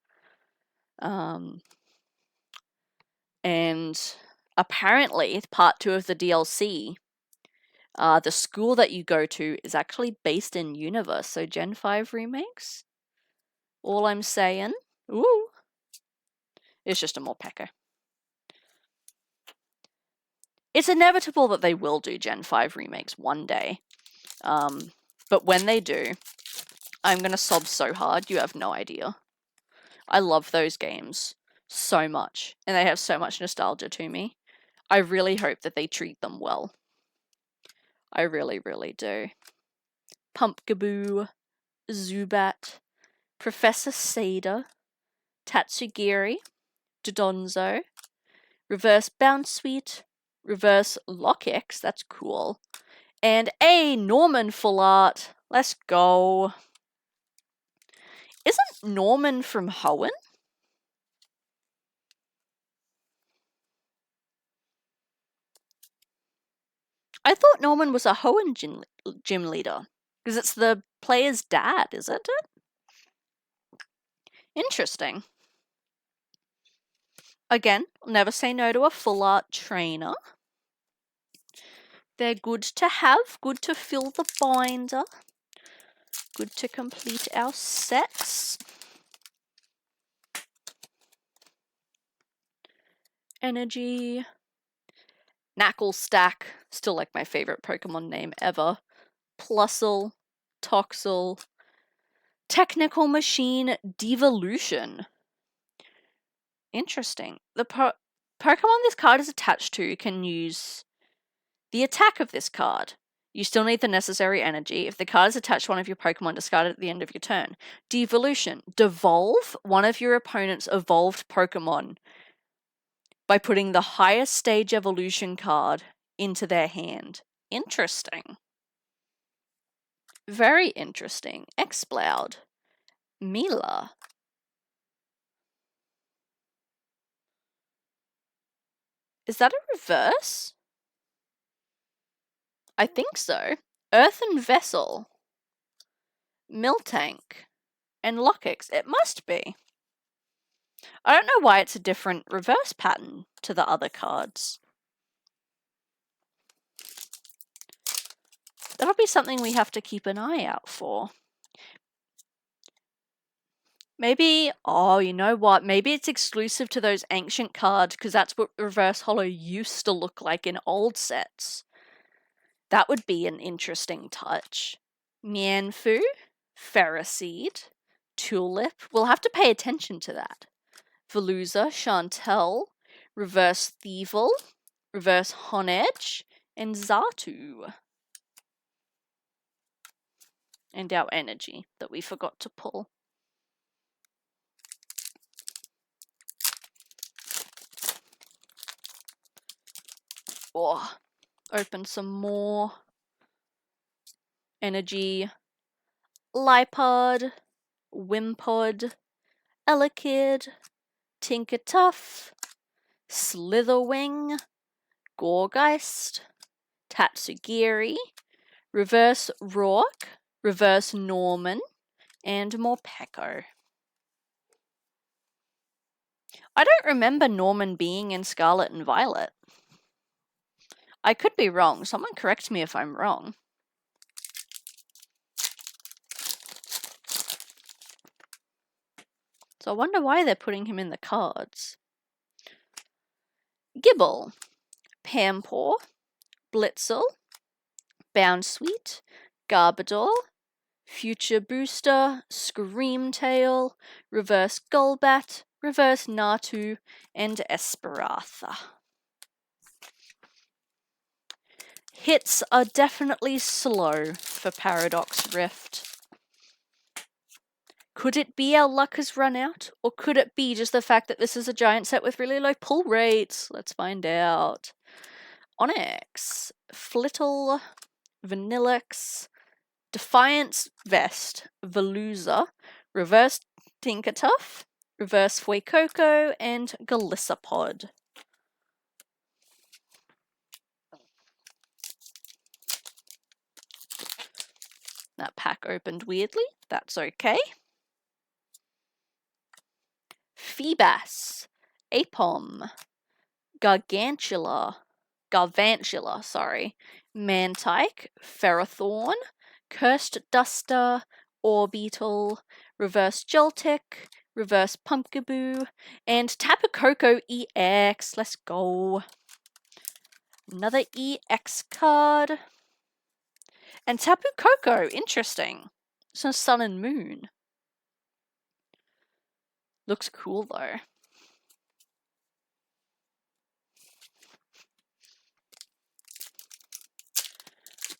And apparently, part 2 of the DLC, the school that you go to is actually based in Unova, so Gen 5 remakes? All I'm saying, ooh, it's just a Morpeko. It's inevitable that they will do Gen 5 remakes one day. But when they do, I'm gonna sob so hard, you have no idea. I love those games so much, and they have so much nostalgia to me. I really hope that they treat them well. I really, really do. Pumpkaboo, Zubat, Professor Sada, Tatsugiri, Dodonzo, Reverse Bounsweet, Reverse Lockix, that's cool, and a Norman full art. Let's go. Isn't Norman from Hoenn? I thought Norman was a Hoenn gym leader. Because it's the player's dad, isn't it? Interesting. Again, never say no to a full art trainer. They're good to have, good to fill the binder, good to complete our sets. Energy. Knucklestack, still like my favorite Pokemon name ever. Plusle, Toxel, Technical Machine, Devolution. Interesting. The Pokemon this card is attached to can use the attack of this card. You still need the necessary energy. If the card is attached to one of your Pokemon, discard it at the end of your turn. Devolution. Devolve one of your opponent's evolved Pokemon by putting the highest stage evolution card into their hand. Interesting. Very interesting. Exploud. Mila. Is that a reverse? I think so. Earthen Vessel. Miltank. And Lockix. It must be. I don't know why it's a different reverse pattern to the other cards. That'll be something we have to keep an eye out for. Maybe, oh, you know what? Maybe it's exclusive to those ancient cards because that's what Reverse Holo used to look like in old sets. That would be an interesting touch. Mienfoo, Ferroseed, Tulip. We'll have to pay attention to that. Veluza, Chantel, Reverse Thievel, Reverse Honedge, and Xatu. And our energy that we forgot to pull. Oh, open some more. Energy. Lipod, Wimpod, Elekid, Tinkertuff, Slitherwing, Gorgeist, Tatsugiri, Reverse Rourke, Reverse Norman, and Morpeko. I don't remember Norman being in Scarlet and Violet. I could be wrong. Someone correct me if I'm wrong. So I wonder why they're putting him in the cards. Gibble, Pampor, Blitzel, Bounsweet, Garbodor, Future Booster, Screamtail, Reverse Golbat, Reverse Natu, and Esperatha. Hits are definitely slow for Paradox Rift. Could it be our luck has run out? Or could it be just the fact that this is a giant set with really low pull rates? Let's find out. Onyx, Flittle, Vanillix, Defiance Vest, Veluza, Reverse Tinkertuff, Reverse Fuecoco, and Galissapod. That pack opened weirdly. That's okay. Feebas, Apom, Gargantula, sorry, Mantike, Ferrothorn, Cursed Duster, Orbital, Reverse Joltik, Reverse Pumpkaboo, and Tapu Koko EX. Let's go. Another EX card. And Tapu Koko, interesting. So Sun and Moon. Looks cool though.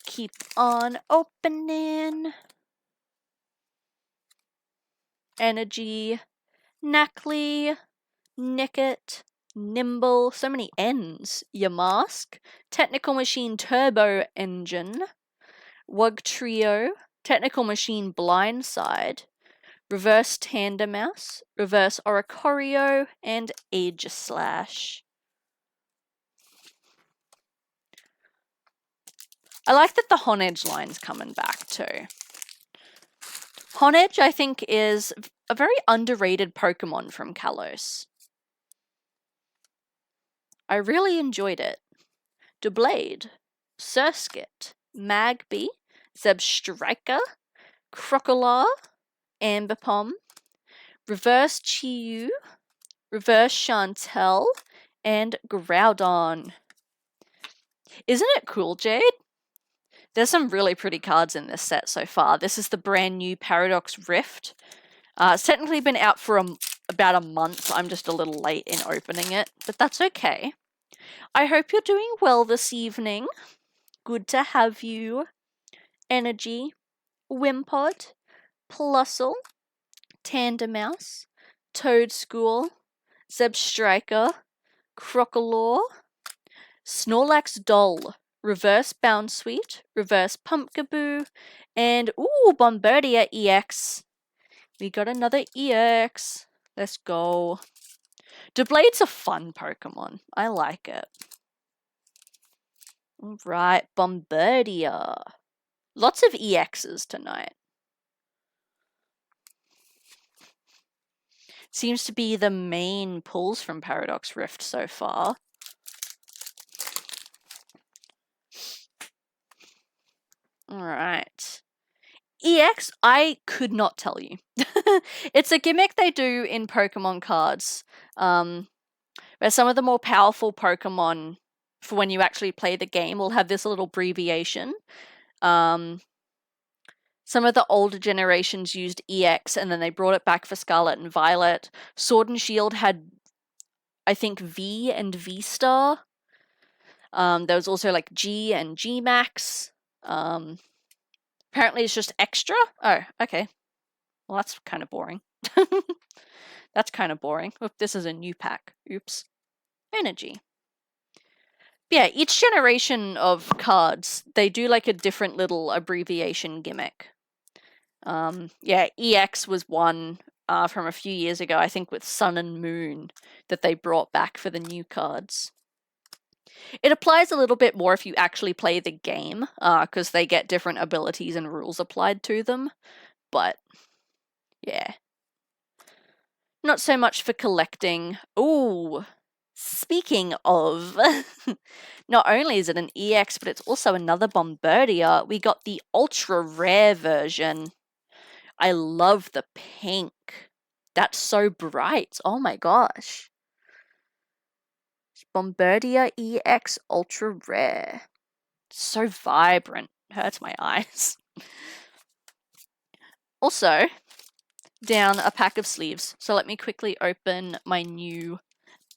Keep on opening. Energy, Knackley, Nickit, Nimble, so many N's. Yamask, Technical Machine Turbo Engine, Wugtrio, Technical Machine Blindside, Reverse Tandemaus, Reverse Oricorio, and Aegislash. I like that the Honedge line's coming back too. Honedge, I think, is a very underrated Pokemon from Kalos. I really enjoyed it. Doublade, Surskit, Magby, Zebstrika, Crocodile, Ambipom, Reverse Chiyu, Reverse Chantel, and Groudon. Isn't it cool, Jade? There's some really pretty cards in this set so far. This is the brand new Paradox Rift. It's technically been out for about a month. I'm just a little late in opening it, but that's okay. I hope you're doing well this evening. Good to have you. Energy, Wimpod, Plusle, Tandemaus, Toadschool, Zebstrika, Crocodile, Snorlax Doll, Reverse Bounsweet, Reverse Pumpkaboo, and ooh, Bombardier EX. We got another EX. Let's go. Doublade's a fun Pokemon. I like it. Alright, Bombardier. Lots of EXs tonight. Seems to be the main pulls from Paradox Rift so far. Alright. EX, I could not tell you. It's a gimmick they do in Pokemon cards, where some of the more powerful Pokemon, for when you actually play the game, will have this little abbreviation. Some of the older generations used EX, and then they brought it back for Scarlet and Violet. Sword and Shield had, I think, V and V-Star. There was also like G and G-Max. Apparently it's just extra. Oh, okay. Well, that's kind of boring. That's kind of boring. Look, this is a new pack. Oops. Energy. But yeah, each generation of cards, they do like a different little abbreviation gimmick. Yeah, EX was one from a few years ago, I think with Sun and Moon, that they brought back for the new cards. It applies a little bit more if you actually play the game, because they get different abilities and rules applied to them. But, yeah. Not so much for collecting. Ooh, speaking of, not only is it an EX, but it's also another Bombardier. We got the ultra rare version. I love the pink. That's so bright. Oh my gosh. Bombardier EX ultra rare. So vibrant. Hurts my eyes. Also, down a pack of sleeves. So let me quickly open my new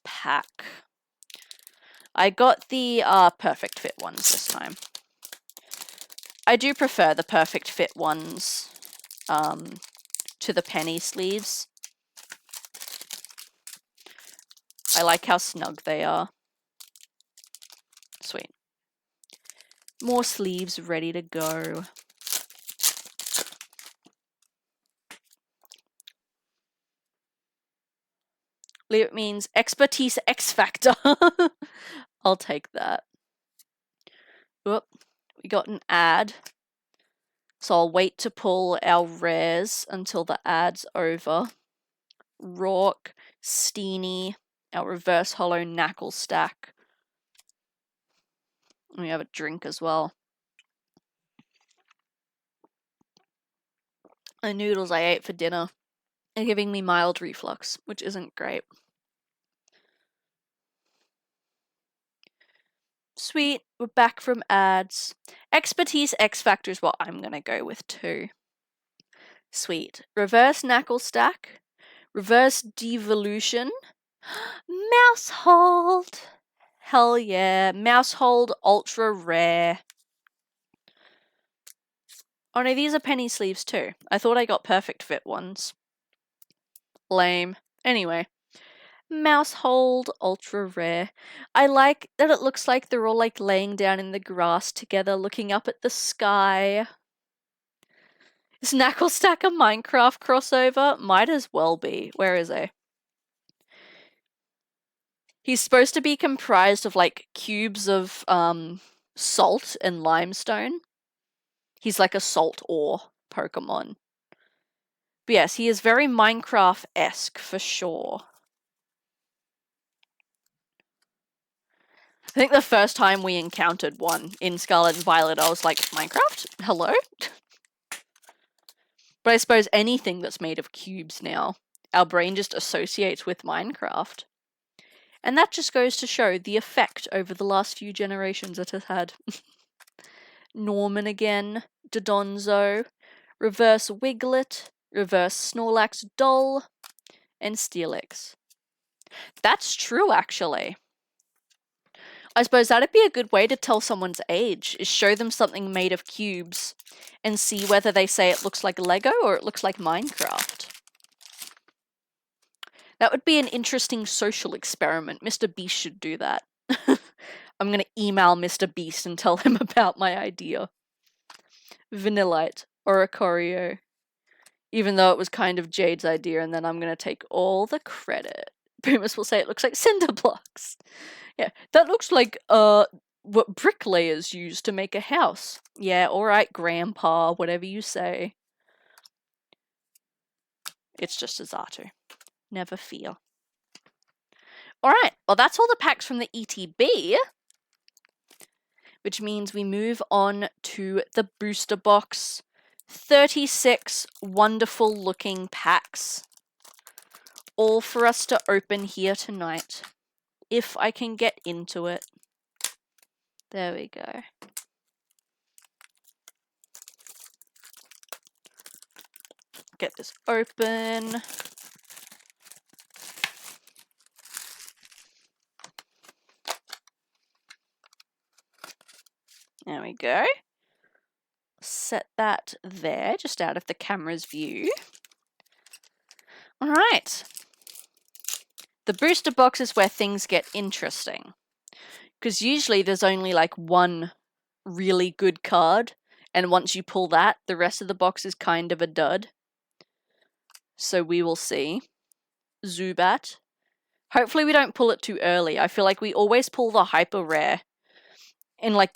pack. I got the perfect fit ones this time. I do prefer the perfect fit ones to the penny sleeves. I like how snug they are. Sweet. More sleeves ready to go. It means expertise X factor. I'll take that. Whoop. We got an ad. So I'll wait to pull our rares until the ad's over. Rourke, Steenie, our reverse hollow knackle stack. And we have a drink as well. The noodles I ate for dinner are giving me mild reflux, which isn't great. Sweet, we're back from ads. Expertise X Factor is what I'm gonna go with too. Sweet. Reverse knackle stack. Reverse devolution. Mouse hold. Hell yeah. Mouse hold ultra rare. Oh no, these are penny sleeves too. I thought I got perfect fit ones. Lame. Anyway. Mouse hold ultra rare. I like that it looks like they're all like laying down in the grass together looking up at the sky. Is Knackle Stack a Minecraft crossover? Might as well be. Where is he? He's supposed to be comprised of like cubes of salt and limestone. He's like a salt ore Pokemon. But yes, he is very Minecraft-esque for sure. I think the first time we encountered one in Scarlet and Violet, I was like, Minecraft? Hello? But I suppose anything that's made of cubes now, our brain just associates with Minecraft. And that just goes to show the effect over the last few generations it has had. Norman again, Dodonzo, Reverse Wiglet, Reverse Snorlax Doll, and Steelix. That's true, actually. I suppose that'd be a good way to tell someone's age, is show them something made of cubes and see whether they say it looks like Lego or it looks like Minecraft. That would be an interesting social experiment. Mr. Beast should do that. I'm going to email Mr. Beast and tell him about my idea. Vanillite, Oricorio. Even though it was kind of Jade's idea, and then I'm going to take all the credit. Boomus will say it looks like cinder blocks. Yeah, that looks like what bricklayers use to make a house. Yeah, alright, Grandpa, whatever you say. It's just a Zato. Never fear. Alright, well that's all the packs from the ETB. Which means we move on to the booster box. 36 wonderful looking packs. All for us to open here tonight. If I can get into it. There we go. Get this open. There we go. Set that there, just out of the camera's view. Alright. The booster box is where things get interesting. Because usually there's only like one really good card, and once you pull that, the rest of the box is kind of a dud. So we will see. Zubat. Hopefully we don't pull it too early. I feel like we always pull the hyper rare in like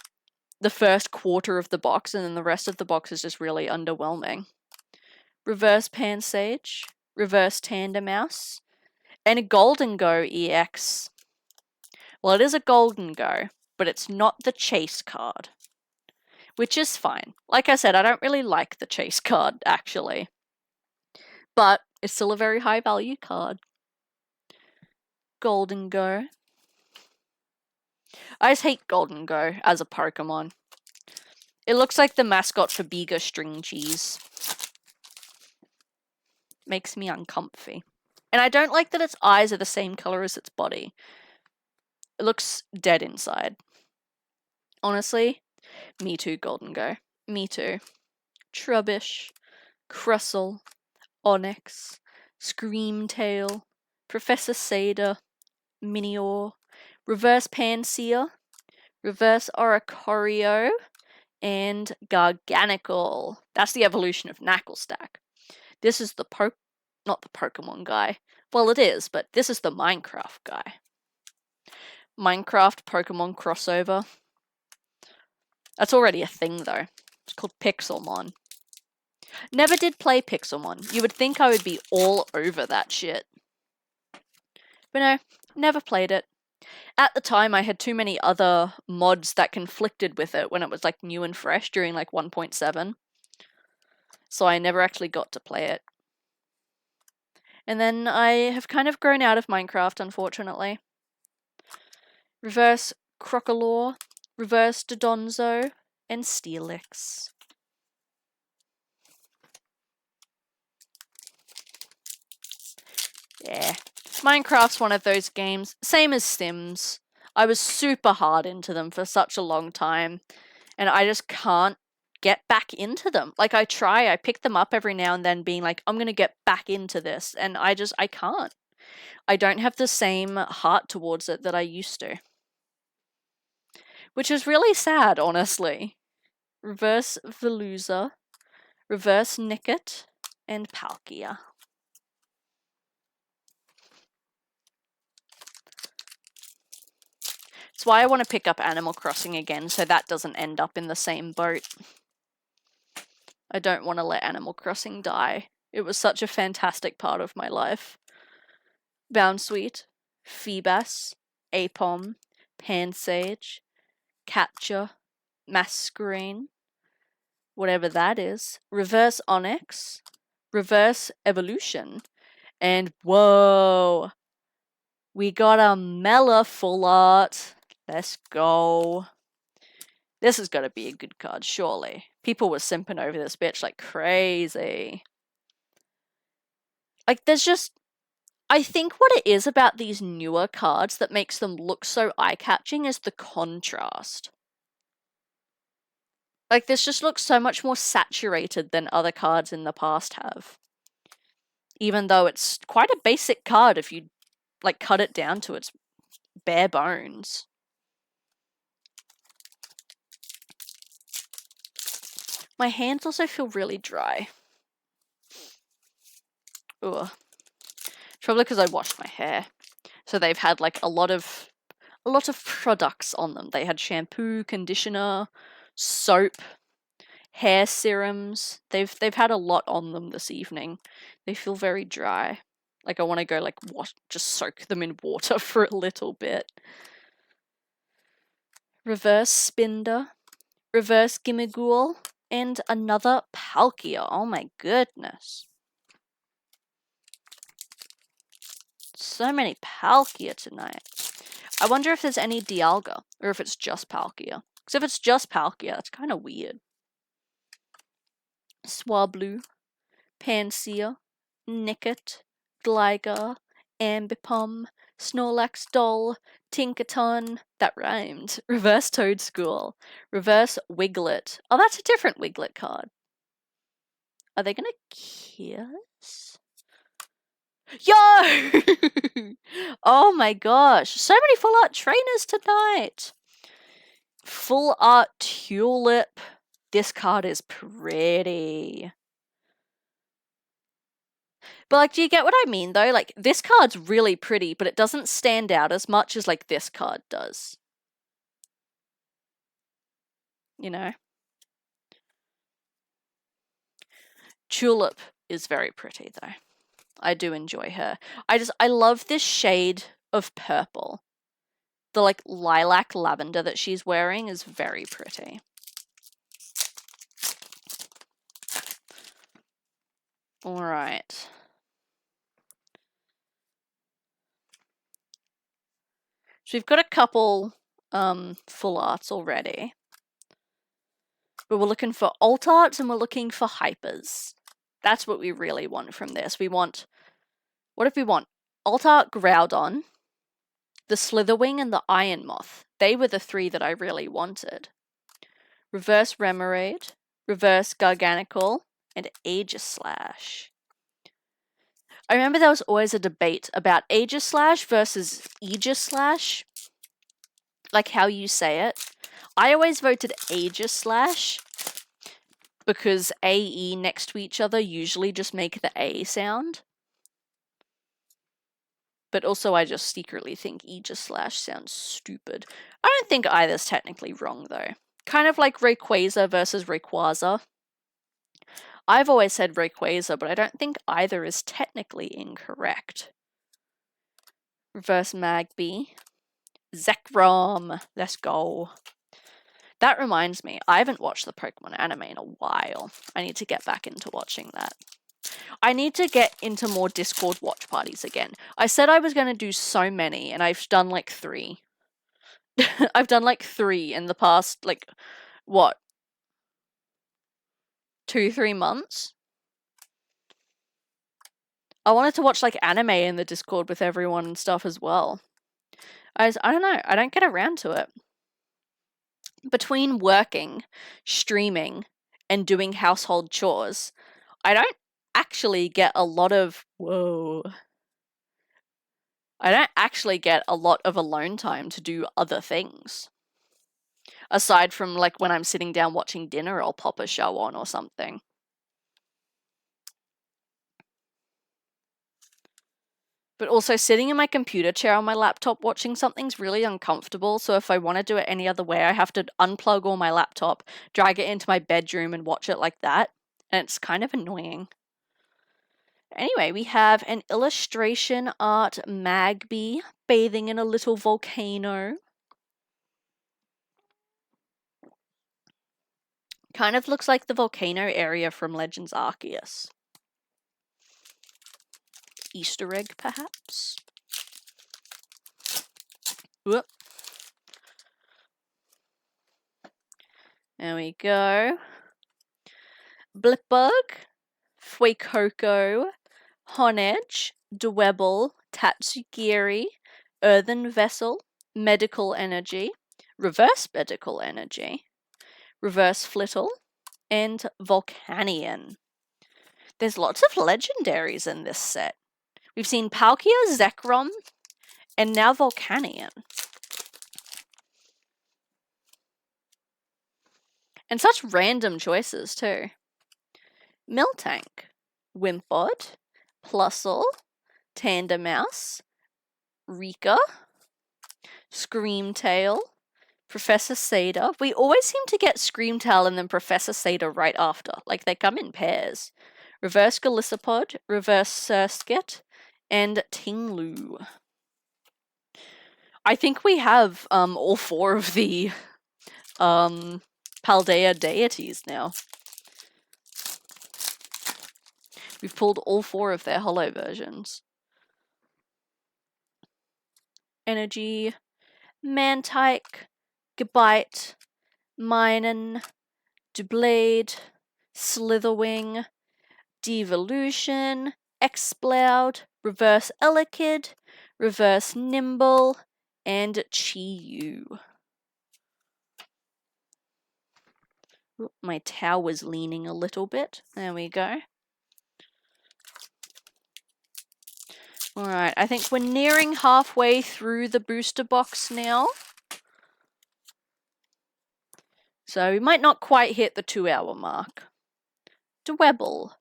the first quarter of the box, and then the rest of the box is just really underwhelming. Reverse Pansage. Reverse Tandemaus. And a Golden Go EX. Well, it is a Golden Go, but it's not the Chase card. Which is fine. Like I said, I don't really like the Chase card, actually. But it's still a very high value card. Golden Go. I just hate Golden Go as a Pokemon. It looks like the mascot for Bega String Cheese. Makes me uncomfy. And I don't like that its eyes are the same color as its body. It looks dead inside. Honestly, me too, Golden Go. Me too. Trubbish, Crustle, Onyx, Screamtail, Professor Sada, Minior, Reverse Pansear, Reverse Oricorio, and Garganical. That's the evolution of Knackle Stack. This is the not the Pokemon guy. Well, it is, but this is the Minecraft guy. Minecraft Pokemon crossover. That's already a thing, though. It's called Pixelmon. Never did play Pixelmon. You would think I would be all over that shit. But no, never played it. At the time, I had too many other mods that conflicted with it when it was like new and fresh during like 1.7. So I never actually got to play it. And then I have kind of grown out of Minecraft, unfortunately. Reverse Crocolaw, Reverse Dodonzo, and Steelix. Yeah. Minecraft's one of those games, same as Sims. I was super hard into them for such a long time, and I just can't get back into them. Like, I pick them up every now and then being like, I'm gonna get back into this, and I can't. I don't have the same heart towards it that I used to. Which is really sad, honestly. Reverse Veluza, Reverse Nickit, and Palkia. That's why I want to pick up Animal Crossing again, so that doesn't end up in the same boat. I don't want to let Animal Crossing die. It was such a fantastic part of my life. Bounsweet, Feebas, Apom, Pansage, Catcher, Masquerain, whatever that is, Reverse Onyx, Reverse Evolution, and whoa! We got a Mela full art. Let's go. This has got to be a good card, surely. People were simping over this bitch like crazy. Like, there's just... I think what it is about these newer cards that makes them look so eye-catching is the contrast. Like, this just looks so much more saturated than other cards in the past have. Even though it's quite a basic card if you, like, cut it down to its bare bones. My hands also feel really dry. Ugh. Probably because I washed my hair. So they've had like a lot of products on them. They had shampoo, conditioner, soap, hair serums. They've had a lot on them this evening. They feel very dry. Like I want to go like just soak them in water for a little bit. Reverse Spinder, Reverse Gimmighoul, and another Palkia. Oh my goodness. So many Palkia tonight. I wonder if there's any Dialga, or if it's just Palkia. Because if it's just Palkia, it's kind of weird. Swablu, Pansear, Nickit, Gligar, Ambipom, Snorlax Doll, Tinkaton, that rhymed, Reverse Toadschool, Reverse Wiglet. Oh, that's a different Wiglet card. Are they gonna kiss? Yo! Oh my gosh, so many full art trainers tonight! Full art Tulip. This card is pretty. But like, do you get what I mean though? Like, this card's really pretty, but it doesn't stand out as much as like this card does. You know? Tulip is very pretty though. I do enjoy her. I love this shade of purple. The like lilac lavender that she's wearing is very pretty. All right. So we've got a couple full arts already. But we're looking for alt arts and we're looking for hypers. That's what we really want from this. We want... What if we want? Alt art Groudon, the Slitherwing, and the Iron Moth. They were the three that I really wanted. Reverse Remoraid, Reverse Garganical, and Aegislash. I remember there was always a debate about Aegislash versus Aegislash. Like how you say it. I always voted Aegislash because AE next to each other usually just make the A sound. But also I just secretly think Aegislash sounds stupid. I don't think either's technically wrong though. Kind of like Rayquaza versus Rayquaza. I've always said Rayquaza, but I don't think either is technically incorrect. Reverse Magby. Zekrom. Let's go. That reminds me, I haven't watched the Pokemon anime in a while. I need to get back into watching that. I need to get into more Discord watch parties again. I said I was going to do so many, and I've done like 3. I've done like 3 in the past, like, what? 2-3 months? I wanted to watch like anime in the Discord with everyone and stuff as well. I don't know, I don't get around to it. Between working, streaming, and doing household chores, I don't actually get a lot of... Whoa. I don't actually get a lot of alone time to do other things. Aside from like when I'm sitting down watching dinner, I'll pop a show on or something. But also sitting in my computer chair on my laptop watching something's really uncomfortable, so if I want to do it any other way, I have to unplug all my laptop, drag it into my bedroom and watch it like that, and it's kind of annoying. Anyway, we have an illustration art Magby bathing in a little volcano. Kind of looks like the volcano area from Legends Arceus. Easter egg, perhaps? Whoop. There we go. Blipbug, Fuecoco, Honedge, Dwebble, Tatsugiri, Earthen Vessel, Medical Energy, Reverse Medical Energy, Reverse Flittle, and Volcanion. There's lots of legendaries in this set. We've seen Palkia, Zekrom, and now Volcanion. And such random choices, too. Miltank, Wimpod, Plusle, Tandemaus, Rika, Screamtail, Professor Sada. We always seem to get Screamtail and then Professor Sada right after. Like, they come in pairs. Reverse Golisopod, Reverse Surskit, and Tinglu. I think we have all 4 of the Paldea deities now. We've pulled all 4 of their holo versions. Energy, Mantike, Gabite, Minun, Doublade, Slitherwing, Devolution, Exploud, Reverse Elekid, Reverse Nimble, and Chi-Yu. My tower's leaning a little bit. There we go. Alright, I think we're nearing halfway through the booster box now. So we might not quite hit the 2-hour mark. Dwebble,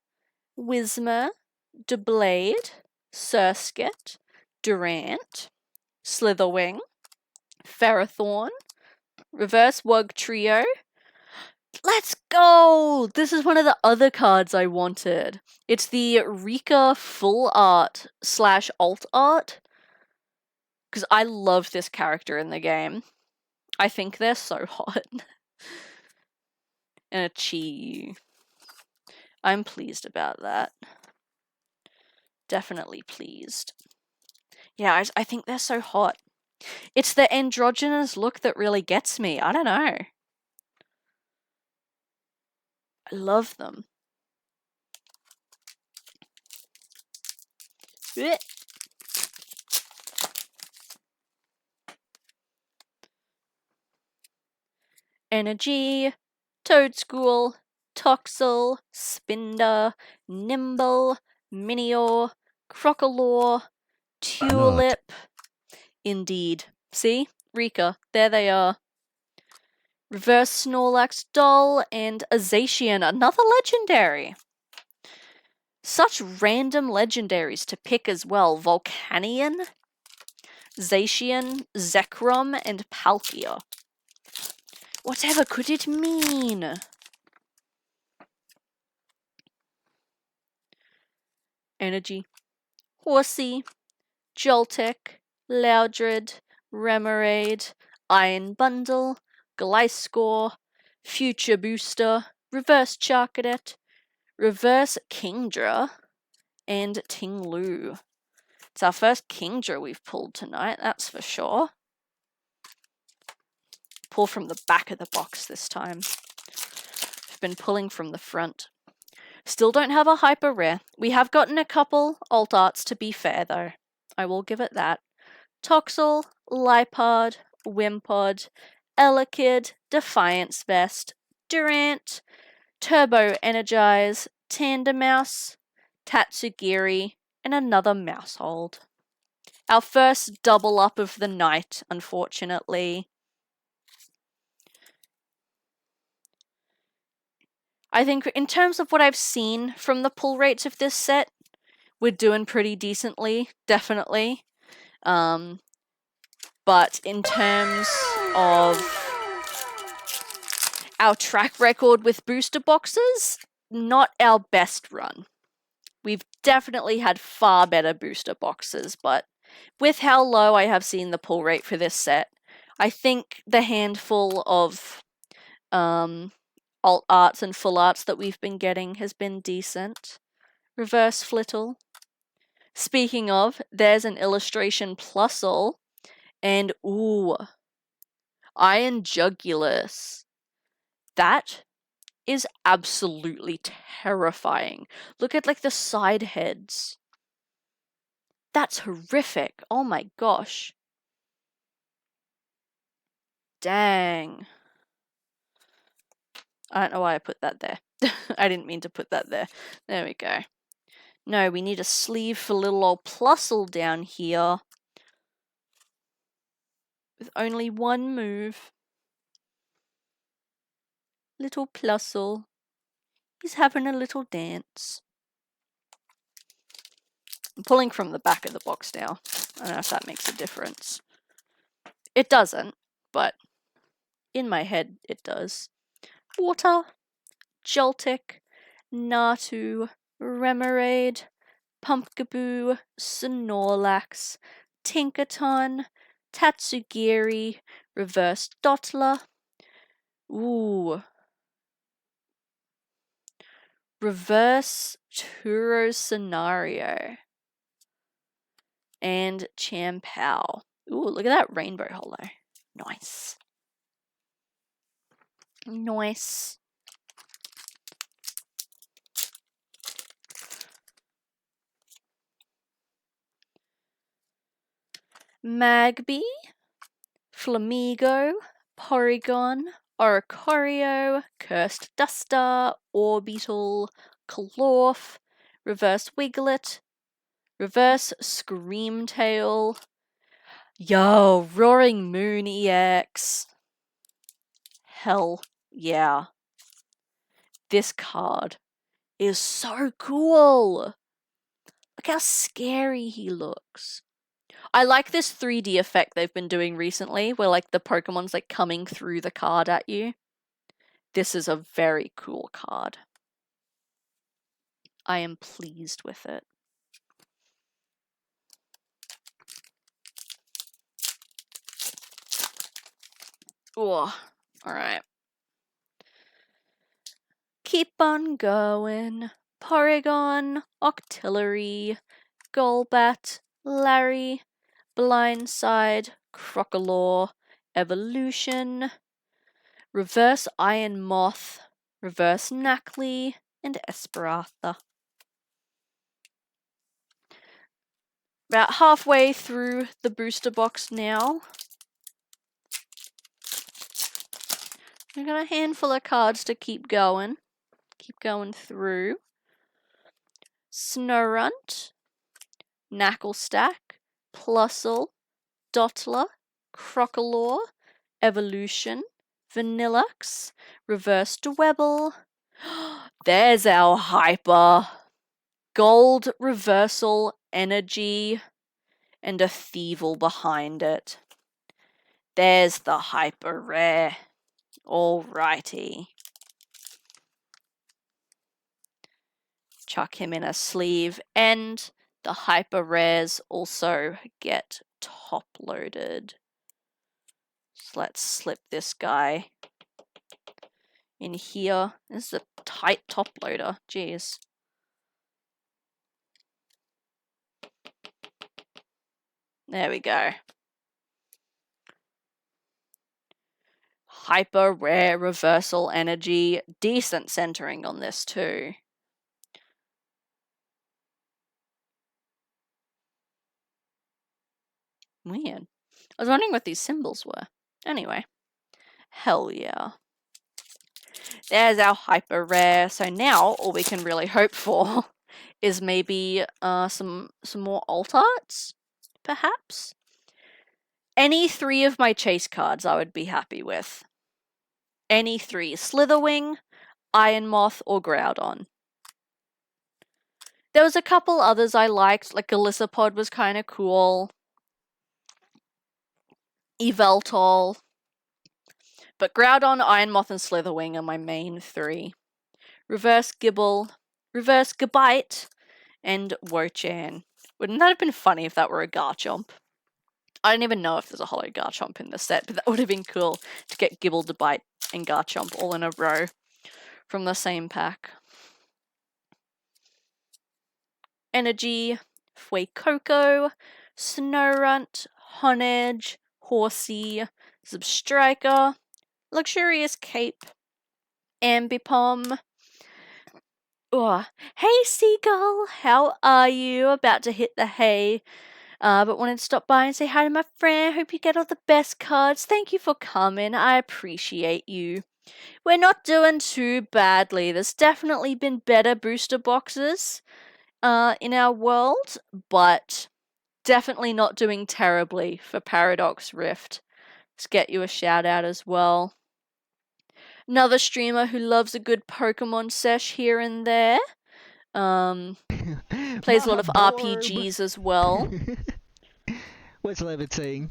Whismur, Doublade, Surskit, Durant, Slitherwing, Ferrothorn, Reverse Wugtrio. Let's go! This is one of the other cards I wanted. It's the Rika full art / alt art. Because I love this character in the game. I think they're so hot. And a Chi. I'm pleased about that. Definitely pleased. Yeah, I think they're so hot. It's the androgynous look that really gets me. I don't know. I love them. Blech. Energy, Toadschool, Toxel, Spinder, Nimble, Minior, Crocalor, Tulip. Indeed. See? Rika. There they are. Reverse Snorlax Doll and a Zacian, another legendary. Such random legendaries to pick as well. Volcanion, Zacian, Zekrom, and Palkia. Whatever could it mean? energy. Horsey, Joltek, Loudred, Remoraid, Iron Bundle, Gliscor, Future Booster, Reverse Charcadet, Reverse Kingdra, and Tinglu. It's our first Kingdra we've pulled tonight, that's for sure. Pull from the back of the box this time. We've been pulling from the front. Still don't have a hyper rare. We have gotten a couple alt arts to be fair though. I will give it that. Toxel, Lipard, Wimpod, Elekid, Defiance Vest, Durant, Turbo Energize, Tandemouse, Tatsugiri, and another Mousehold. Our first double up of the night, unfortunately. I think in terms of what I've seen from the pull rates of this set, we're doing pretty decently, definitely. But in terms of our track record with booster boxes, not our best run. We've definitely had far better booster boxes, but with how low I have seen the pull rate for this set, I think the handful of alt arts and full arts that we've been getting has been decent. Reverse Flittle. Speaking of, there's an illustration plus all, and ooh, Iron Jugulus. That is absolutely terrifying. Look at like the side heads. That's horrific. Oh my gosh. Dang. I don't know why I put that there. I didn't mean to put that there. There we go. No, we need a sleeve for little old Plusle down here. With only one move. Little Plusle. He's having a little dance. I'm pulling from the back of the box now. I don't know if that makes a difference. It doesn't, but in my head it does. Water, Joltik, Natu, Remoraid, Pumpkaboo, Snorlax, Tinkaton, Tatsugiri, Reverse Dottler. Ooh. Reverse Turo Scenario. And Champao. Ooh, look at that rainbow holo. Nice. Nice. Magby, Flamigo, Porygon, Oricorio, Cursed Duster, Orbital, Klorf, Reverse Wiglet, Reverse Screamtail. Yo, Roaring Moon EX. Hell yeah. This card is so cool. Look how scary he looks. I like this 3D effect they've been doing recently, where like the Pokemon's like coming through the card at you. This is a very cool card. I am pleased with it. Oh, alright. Keep on going. Porygon, Octillery, Golbat, Larry, Blindside, Crocolaw, Evolution, Reverse Iron Moth, Reverse Knackley, and Esperatha. About halfway through the booster box now. We've got a handful of cards to keep going. Keep going through. Snorunt, Knacklestack, Plusle, Dottler, Crocolaw, Evolution, Vanillux, Reverse Dwebble. There's our Hyper. Gold Reversal Energy and a Thievel behind it. There's the Hyper Rare. Alrighty. Chuck him in a sleeve, and the hyper rares also get top loaded. So let's slip this guy in here. This is a tight top loader. Jeez. There we go. Hyper rare reversal energy. Decent centering on this too. Weird. I was wondering what these symbols were. Anyway. Hell yeah. There's our hyper rare. So now all we can really hope for is maybe some more alt arts, perhaps. Any 3 of my chase cards I would be happy with. Any 3. Slitherwing, Iron Moth, or Groudon. There was a couple others I liked, like Galissapod was kind of cool. Yveltal. But Groudon, Iron Moth, and Slitherwing are my main 3. Reverse Gibble, Reverse Gabite, and Wo-Chan. Wouldn't that have been funny if that were a Garchomp? I don't even know if there's a Holo Garchomp in the set, but that would have been cool to get Gibble, Gabite, and Garchomp all in a row from the same pack. Energy, Fuecoco, Snorunt, Honedge, Horsey, Zebstrika, Luxurious Cape, Ambipom. Oh, hey Seagull, how are you? About to hit the hay. But wanted to stop by and say hi to my friend. Hope you get all the best cards. Thank you for coming. I appreciate you. We're not doing too badly. There's definitely been better booster boxes in our world, but definitely not doing terribly for Paradox Rift. Let's get you a shout out as well. Another streamer who loves a good Pokemon sesh here and there. Plays a lot of RPGs as well. What's Levitt saying?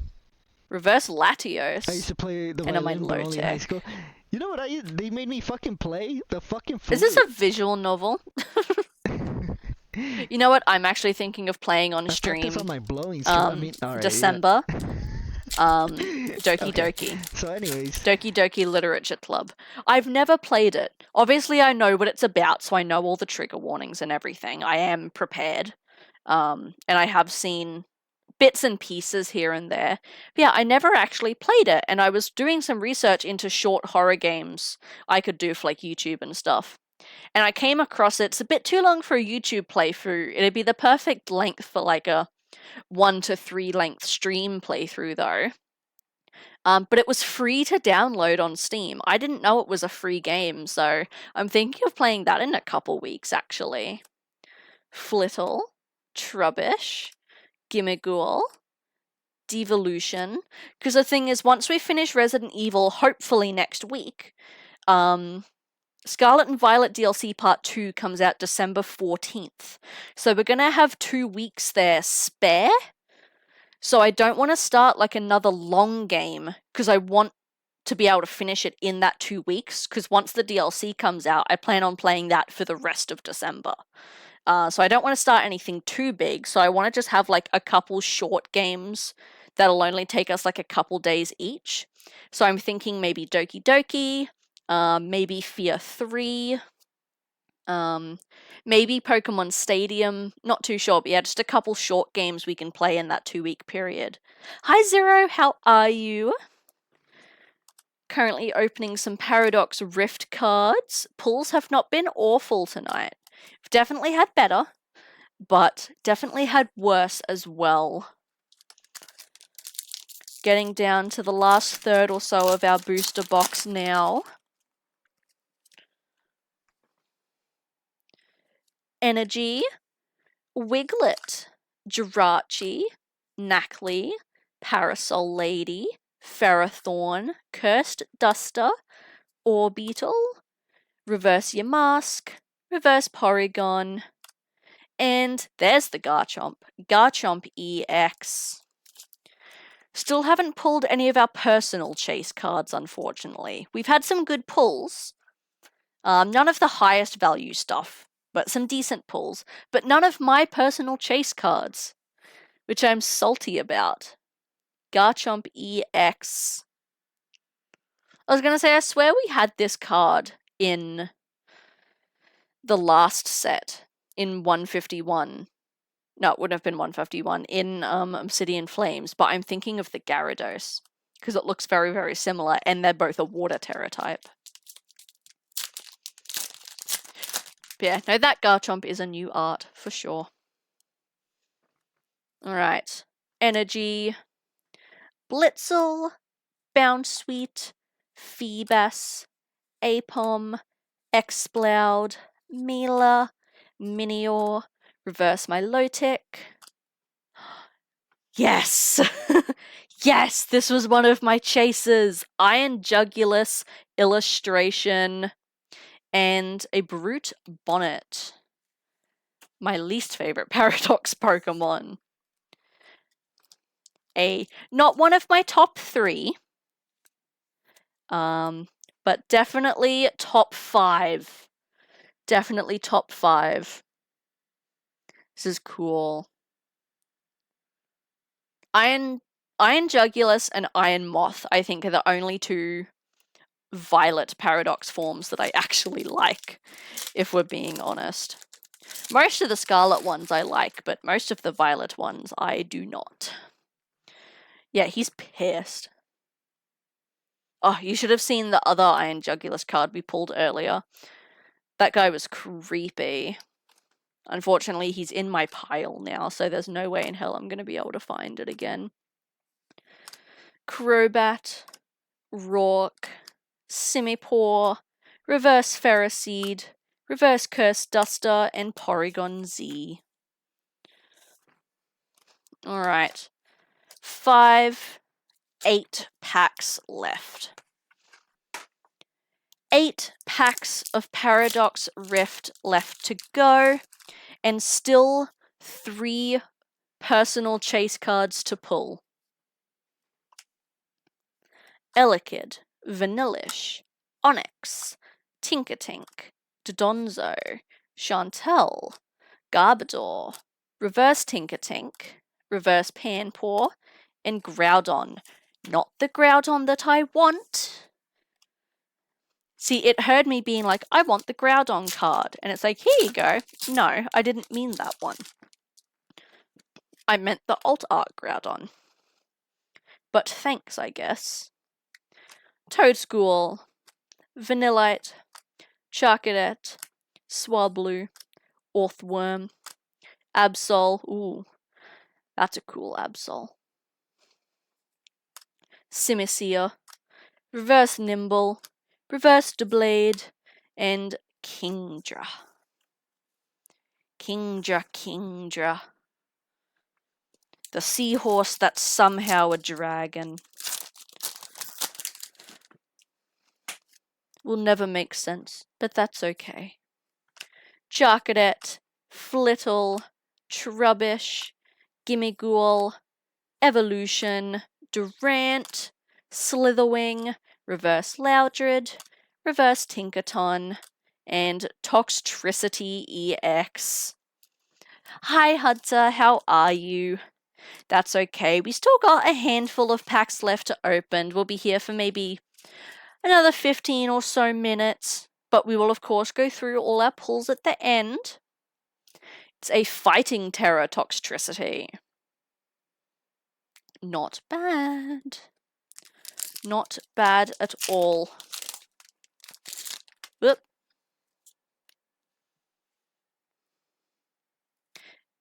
Reverse Latios. I used to play the and on my violin low only in high tech. school. You know what they made me fucking play? The fucking flute. Is this a visual novel? You know what? I'm actually thinking of playing on I stream. practice on my blowing skill. I mean, alright, December. Doki Doki. So anyways. Doki Doki Literature Club. I've never played it. Obviously I know what it's about, so I know all the trigger warnings and everything. I am prepared. And I have seen bits and pieces here and there. But yeah, I never actually played it, and I was doing some research into short horror games I could do for like YouTube and stuff. And I came across it. It's a bit too long for a YouTube playthrough. It'd be the perfect length for like a 1 to 3 length stream playthrough though. But it was free to download on Steam. I didn't know it was a free game, so I'm thinking of playing that in a couple weeks actually. Flittle, Trubbish, Gimmighoul, Devolution. Because the thing is, once we finish Resident Evil, hopefully next week, Scarlet and Violet DLC Part 2 comes out December 14th. So we're going to have 2 weeks there spare. So I don't want to start like another long game, because I want to be able to finish it in that 2 weeks, because once the DLC comes out, I plan on playing that for the rest of December. So I don't want to start anything too big, so I want to just have like a couple short games that'll only take us like a couple days each. So I'm thinking maybe Doki Doki, maybe Fear 3, maybe Pokemon Stadium, not too sure, but yeah, just a couple short games we can play in that 2 week period. Hi Zero, how are you? Currently opening some Paradox Rift cards. Pulls have not been awful tonight. We've definitely had better, but definitely had worse as well. Getting down to the last third or so of our booster box now. Energy, Wiglet, Jirachi, Knackley, Parasol Lady, Ferrothorn, Cursed Duster, Orbeetle, Reverse Yamask, Reverse Porygon, and there's the Garchomp. Garchomp EX. Still haven't pulled any of our personal chase cards, unfortunately. We've had some good pulls. None of the highest value stuff, but some decent pulls. But none of my personal chase cards, which I'm salty about. Garchomp EX. I was going to say, I swear we had this card in the last set, in 151. No, it wouldn't have been 151, in Obsidian Flames, but I'm thinking of the Gyarados, because it looks very, very similar, and they're both a Water Terra type. But yeah, no, that Garchomp is a new art, for sure. Alright. Energy. Blitzel. Bounsweet. Feebas. Apom. Exploud. Mila. Minior. Reverse Milotic. Yes! Yes, this was one of my chases. Iron Jugulus illustration and a Brute Bonnet. My least favorite Paradox Pokemon. Not one of my top 3. But definitely top 5. Definitely top 5. This is cool. Iron Jugulus and Iron Moth, I think, are the only 2 Violet Paradox forms that I actually like, if we're being honest. Most of the Scarlet ones I like, but most of the Violet ones I do not. Yeah, he's pissed. Oh, you should have seen the other Iron Jugulus card we pulled earlier. That guy was creepy. Unfortunately, he's in my pile now, so there's no way in hell I'm going to be able to find it again. Crobat, Rourke, Simipour, Reverse Ferroseed, Reverse Curse Duster, and Porygon Z. Alright. 8 packs left. 8 packs of Paradox Rift left to go, and still 3 personal chase cards to pull. Elekid, Vanillish, Onyx, Tinkatink, Dodonzo, Chantel, Garbodor, Reverse Tinkatink, Reverse Panpour, and Groudon. Not the Groudon that I want. See, it heard me being like, I want the Groudon card. And it's like, here you go. No, I didn't mean that one. I meant the alt art Groudon. But thanks, I guess. Toadschool, Vanillite, Charcadet, Swablu, Orthworm, Absol. Ooh, that's a cool Absol. Simisear, Reverse Nimble, Reverse Doublade, and Kingdra. Kingdra. The seahorse that's somehow a dragon. Will never make sense, but that's okay. Charcadet, Flittle, Trubbish, Gimmighoul, Evolution, Durant, Slitherwing, Reverse Loudred, Reverse Tinkaton, and Toxtricity EX. Hi Hunter, how are you? That's okay, we still got a handful of packs left to open. We'll be here for maybe another 15 or so minutes, but we will of course go through all our pulls at the end. It's a Fighting Terror Toxtricity. Not bad. Not bad at all. Whoop.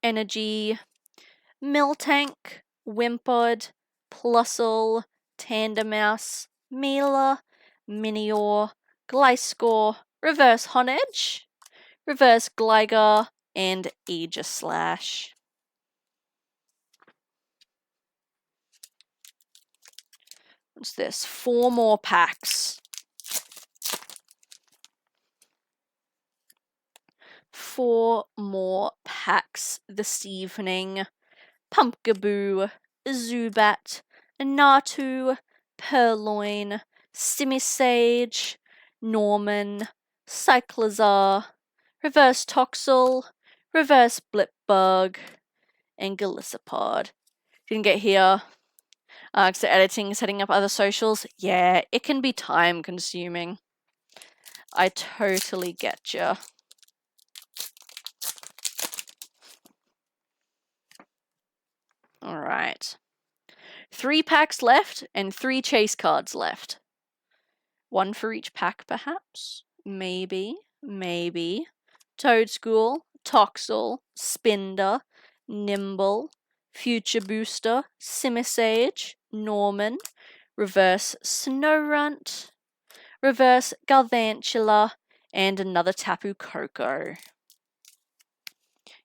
Energy. Miltank, Wimpod, Plusle, Tandemaus, Mila, Minior, Gliscor, Reverse Honedge, Reverse Gligar, and Aegislash. What's this? 4 more packs. 4 more packs this evening. Pumpkaboo, Zubat, Natu, Purloin, Simisage, Norman, Cyclizar, Reverse Toxel, Reverse Blipbug, and Galissapod. Didn't get here. So editing, setting up other socials. Yeah, it can be time consuming. I totally get ya. Alright. 3 packs left and 3 chase cards left. 1 for each pack, perhaps? Maybe. Toadschool, Toxel, Spinder, Nimble, Future Booster, Simisage, Norman, Reverse Snowrunt, Reverse Galvantula, and another Tapu Koko.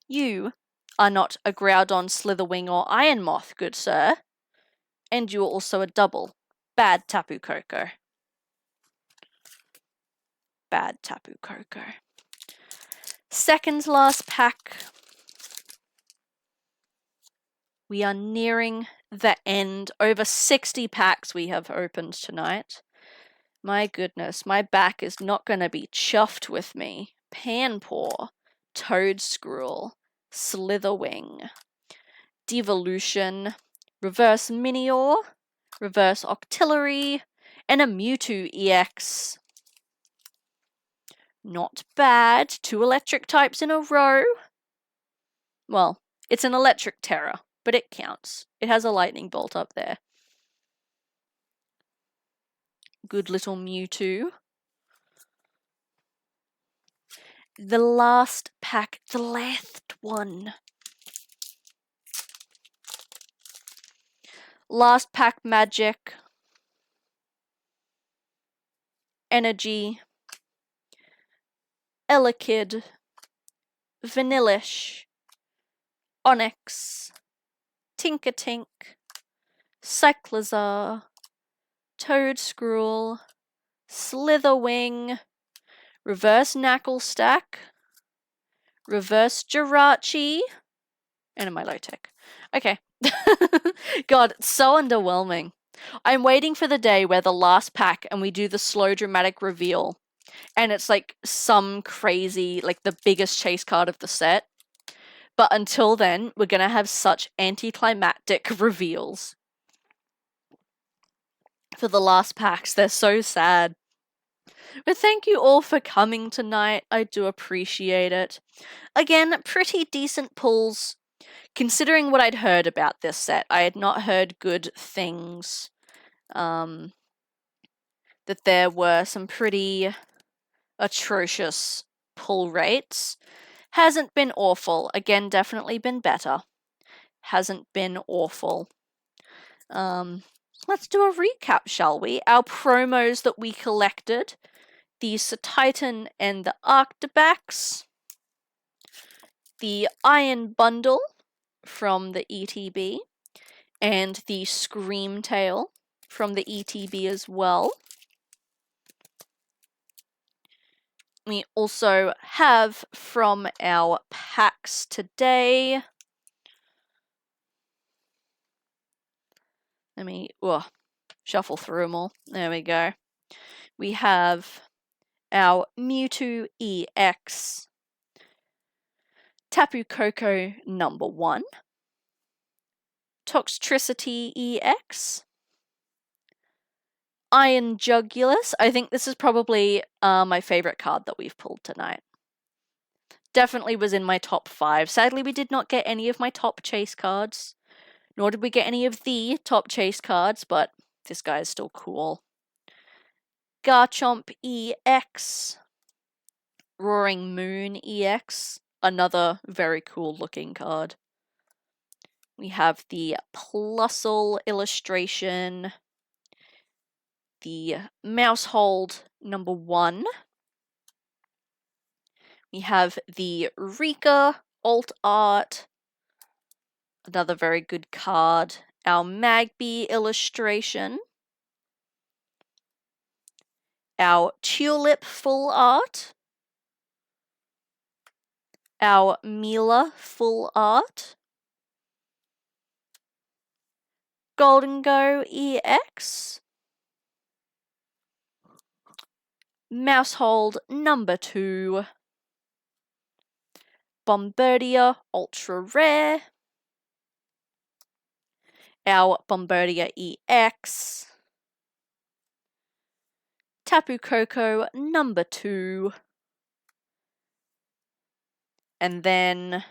You are not a Groudon, Slitherwing, or Iron Moth, good sir. And you are also a double. Bad Tapu Koko. Bad Tapu Koko. Second last pack. We are nearing the end. Over 60 packs we have opened tonight. My goodness, my back is not going to be chuffed with me. Panpour, Toadscruel, Slitherwing, Devolution, Reverse Minior, Reverse Octillery, and a Mewtwo EX. Not bad. 2 electric types in a row. Well, it's an electric terror, but it counts. It has a lightning bolt up there. Good little Mewtwo. The last pack, the last one. Last pack magic. Energy. Elekid. Vanillish. Onyx. Tinkatink. Cyclizar. Toadscruel. Slitherwing. Reverse Knuckle Stack. Reverse Jirachi. And a Milotic. Okay. God, it's so underwhelming. I'm waiting for the day where the last pack and we do the slow dramatic reveal. And it's like some crazy, like the biggest chase card of the set. But until then, we're going to have such anticlimactic reveals. For the last packs, they're so sad. But thank you all for coming tonight. I do appreciate it. Again, pretty decent pulls. Considering what I'd heard about this set, I had not heard good things. That there were some pretty atrocious pull rates. Hasn't been awful. Again, definitely been better. Hasn't been awful. Let's do a recap, shall we? Our promos that we collected. The Titan and the Arctibax. The Iron Bundle from the ETB. And the Screamtail from the ETB as well. We also have from our packs today. Let me shuffle through them all. There we go. We have our Mewtwo EX, Tapu Koko number 1, Toxtricity EX, Iron Jugulus. I think this is probably my favorite card that we've pulled tonight. Definitely was in my top 5. Sadly, we did not get any of my top chase cards. Nor did we get any of the top chase cards, but this guy is still cool. Garchomp EX. Roaring Moon EX. Another very cool looking card. We have the Plusle illustration. The Mousehold number 1. We have the Rika alt art. Another very good card. Our Magby illustration. Our Tulip full art. Our Mila full art. Golden Go EX. Mousehold number 2. Bombardier Ultra Rare, our Bombardier EX, Tapu Koko number 2, and then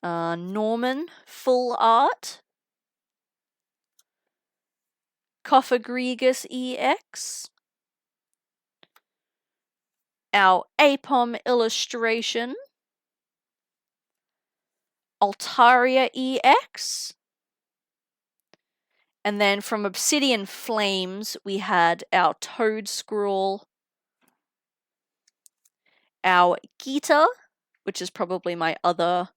Norman Full Art, Coffagregus EX, our Apom Illustration, Altaria EX, and then from Obsidian Flames we had our Toad Scroll, our Gita, which is probably my other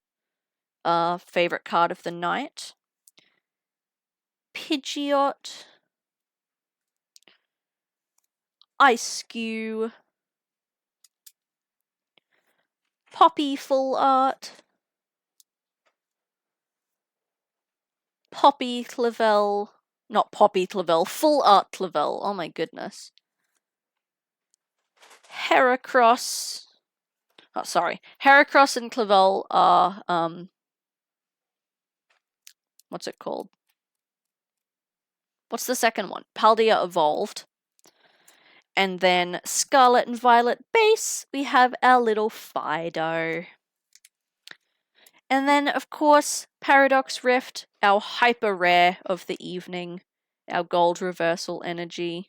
favorite card of the night, Pidgeot, Ice-Skew, Poppy Full Art, Poppy Clavel, not Poppy Clavel, Full Art Clavel, oh my goodness. Heracross, oh sorry, Heracross and Clavel are, what's it called? What's the second one? Paldea Evolved. And then Scarlet and Violet base, we have our little Fido. And then, of course, Paradox Rift, our hyper rare of the evening, our gold reversal energy.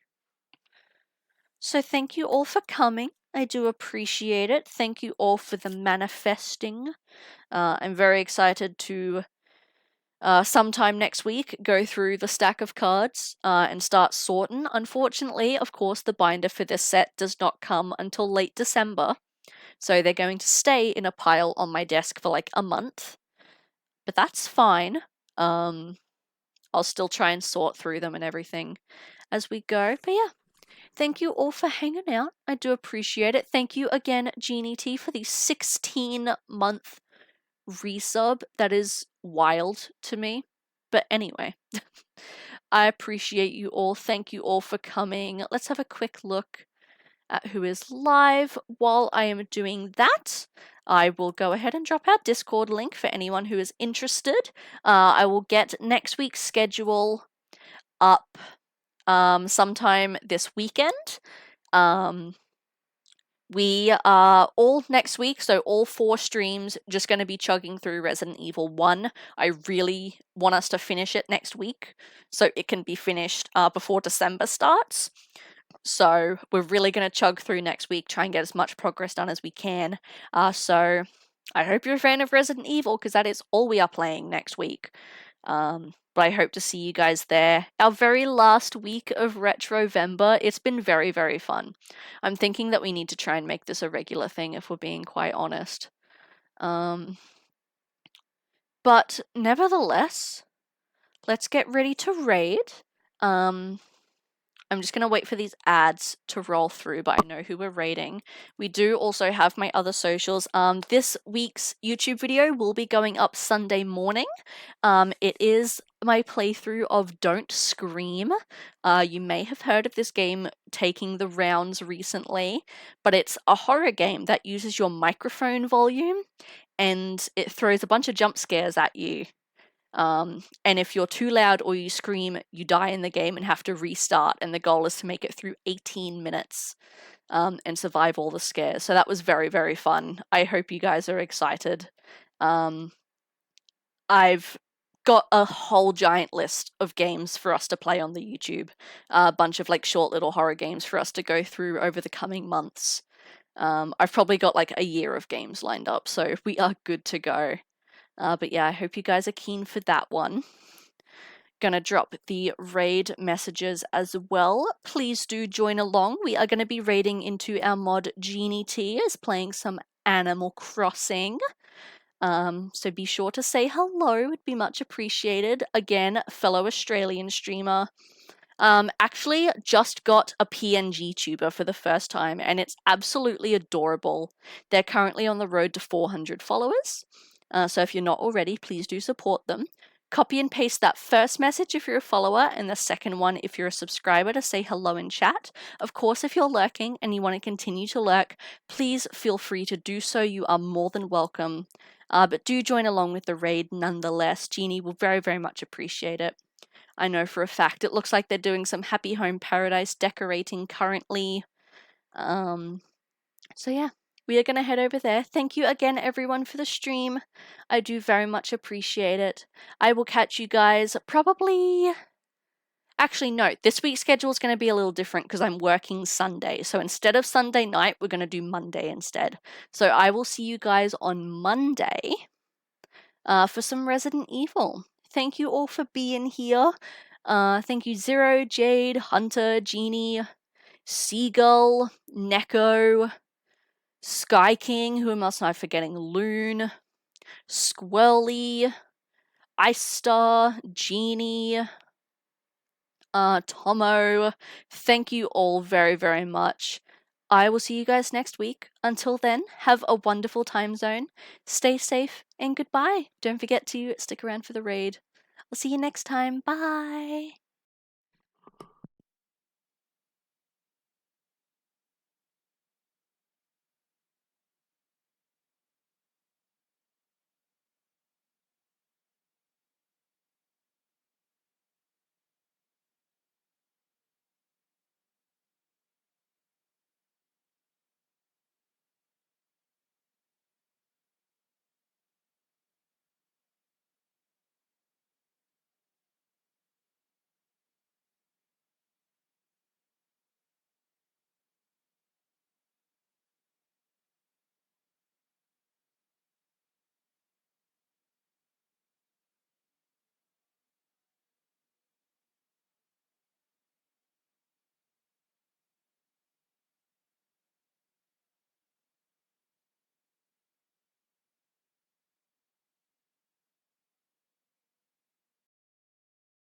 So thank you all for coming. I do appreciate it. Thank you all for the manifesting. I'm very excited to sometime next week go through the stack of cards and start sorting. Unfortunately, of course, the binder for this set does not come until late December. So they're going to stay in a pile on my desk for like a month. But that's fine. I'll still try and sort through them and everything as we go. But yeah, thank you all for hanging out. I do appreciate it. Thank you again, Genie T, for the 16-month resub. That is wild to me. But anyway, I appreciate you all. Thank you all for coming. Let's have a quick look at who is live. While I am doing that, I will go ahead and drop our Discord link for anyone who is interested. I will get next week's schedule up sometime this weekend. We are all next week, so all 4 streams, just going to be chugging through Resident Evil 1. I really want us to finish it next week, so it can be finished before December starts. So we're really going to chug through next week, try and get as much progress done as we can. So I hope you're a fan of Resident Evil, because that is all we are playing next week. But I hope to see you guys there. Our very last week of Retrovember, it's been very, very fun. I'm thinking that we need to try and make this a regular thing, if we're being quite honest. But nevertheless, let's get ready to raid. I'm just going to wait for these ads to roll through, but I know who we're raiding. We do also have my other socials. This week's YouTube video will be going up Sunday morning. It is my playthrough of Don't Scream. You may have heard of this game taking the rounds recently, but it's a horror game that uses your microphone volume, and it throws a bunch of jump scares at you. And if you're too loud or you scream, you die in the game and have to restart, and the goal is to make it through 18 minutes and survive all the scares. So that was very, very fun. I hope you guys are excited. I've got a whole giant list of games for us to play on the YouTube. A bunch of like short little horror games for us to go through over the coming months. I've probably got like a year of games lined up, so we are good to go. But yeah, I hope you guys are keen for that one. Gonna drop the raid messages as well. Please do join along. We are going to be raiding into our mod Genie T, is playing some Animal Crossing. So be sure to say hello, it'd be much appreciated. Again, fellow Australian streamer. Actually just got a PNG tuber for the first time, and it's absolutely adorable. They're currently on the road to 400 followers. So if you're not already, please do support them. copy and paste that first message if you're a follower, and the second one if you're a subscriber, to say hello in chat. Of course, if you're lurking and you want to continue to lurk, please feel free to do so. You are more than welcome. But do join along with the raid nonetheless. Jeannie will very, very much appreciate it. I know for a fact it looks like they're doing some Happy Home Paradise decorating currently. So yeah, we are going to head over there. Thank you again, everyone, for the stream. I do very much appreciate it. I will catch you guys probably... Actually, no, this week's schedule is going to be a little different because I'm working Sunday. So instead of Sunday night, we're going to do Monday instead. So I will see you guys on Monday for some Resident Evil. Thank you all for being here. Thank you, Zero, Jade, Hunter, Jeannie, Seagull, Neko, Sky King, who else am I forgetting? Loon, Squirly, Ice Star, Genie, Tomo. Thank you all very, very much. I will see you guys next week. Until then, have a wonderful time zone. Stay safe and goodbye. Don't forget to stick around for the raid. I'll see you next time. Bye.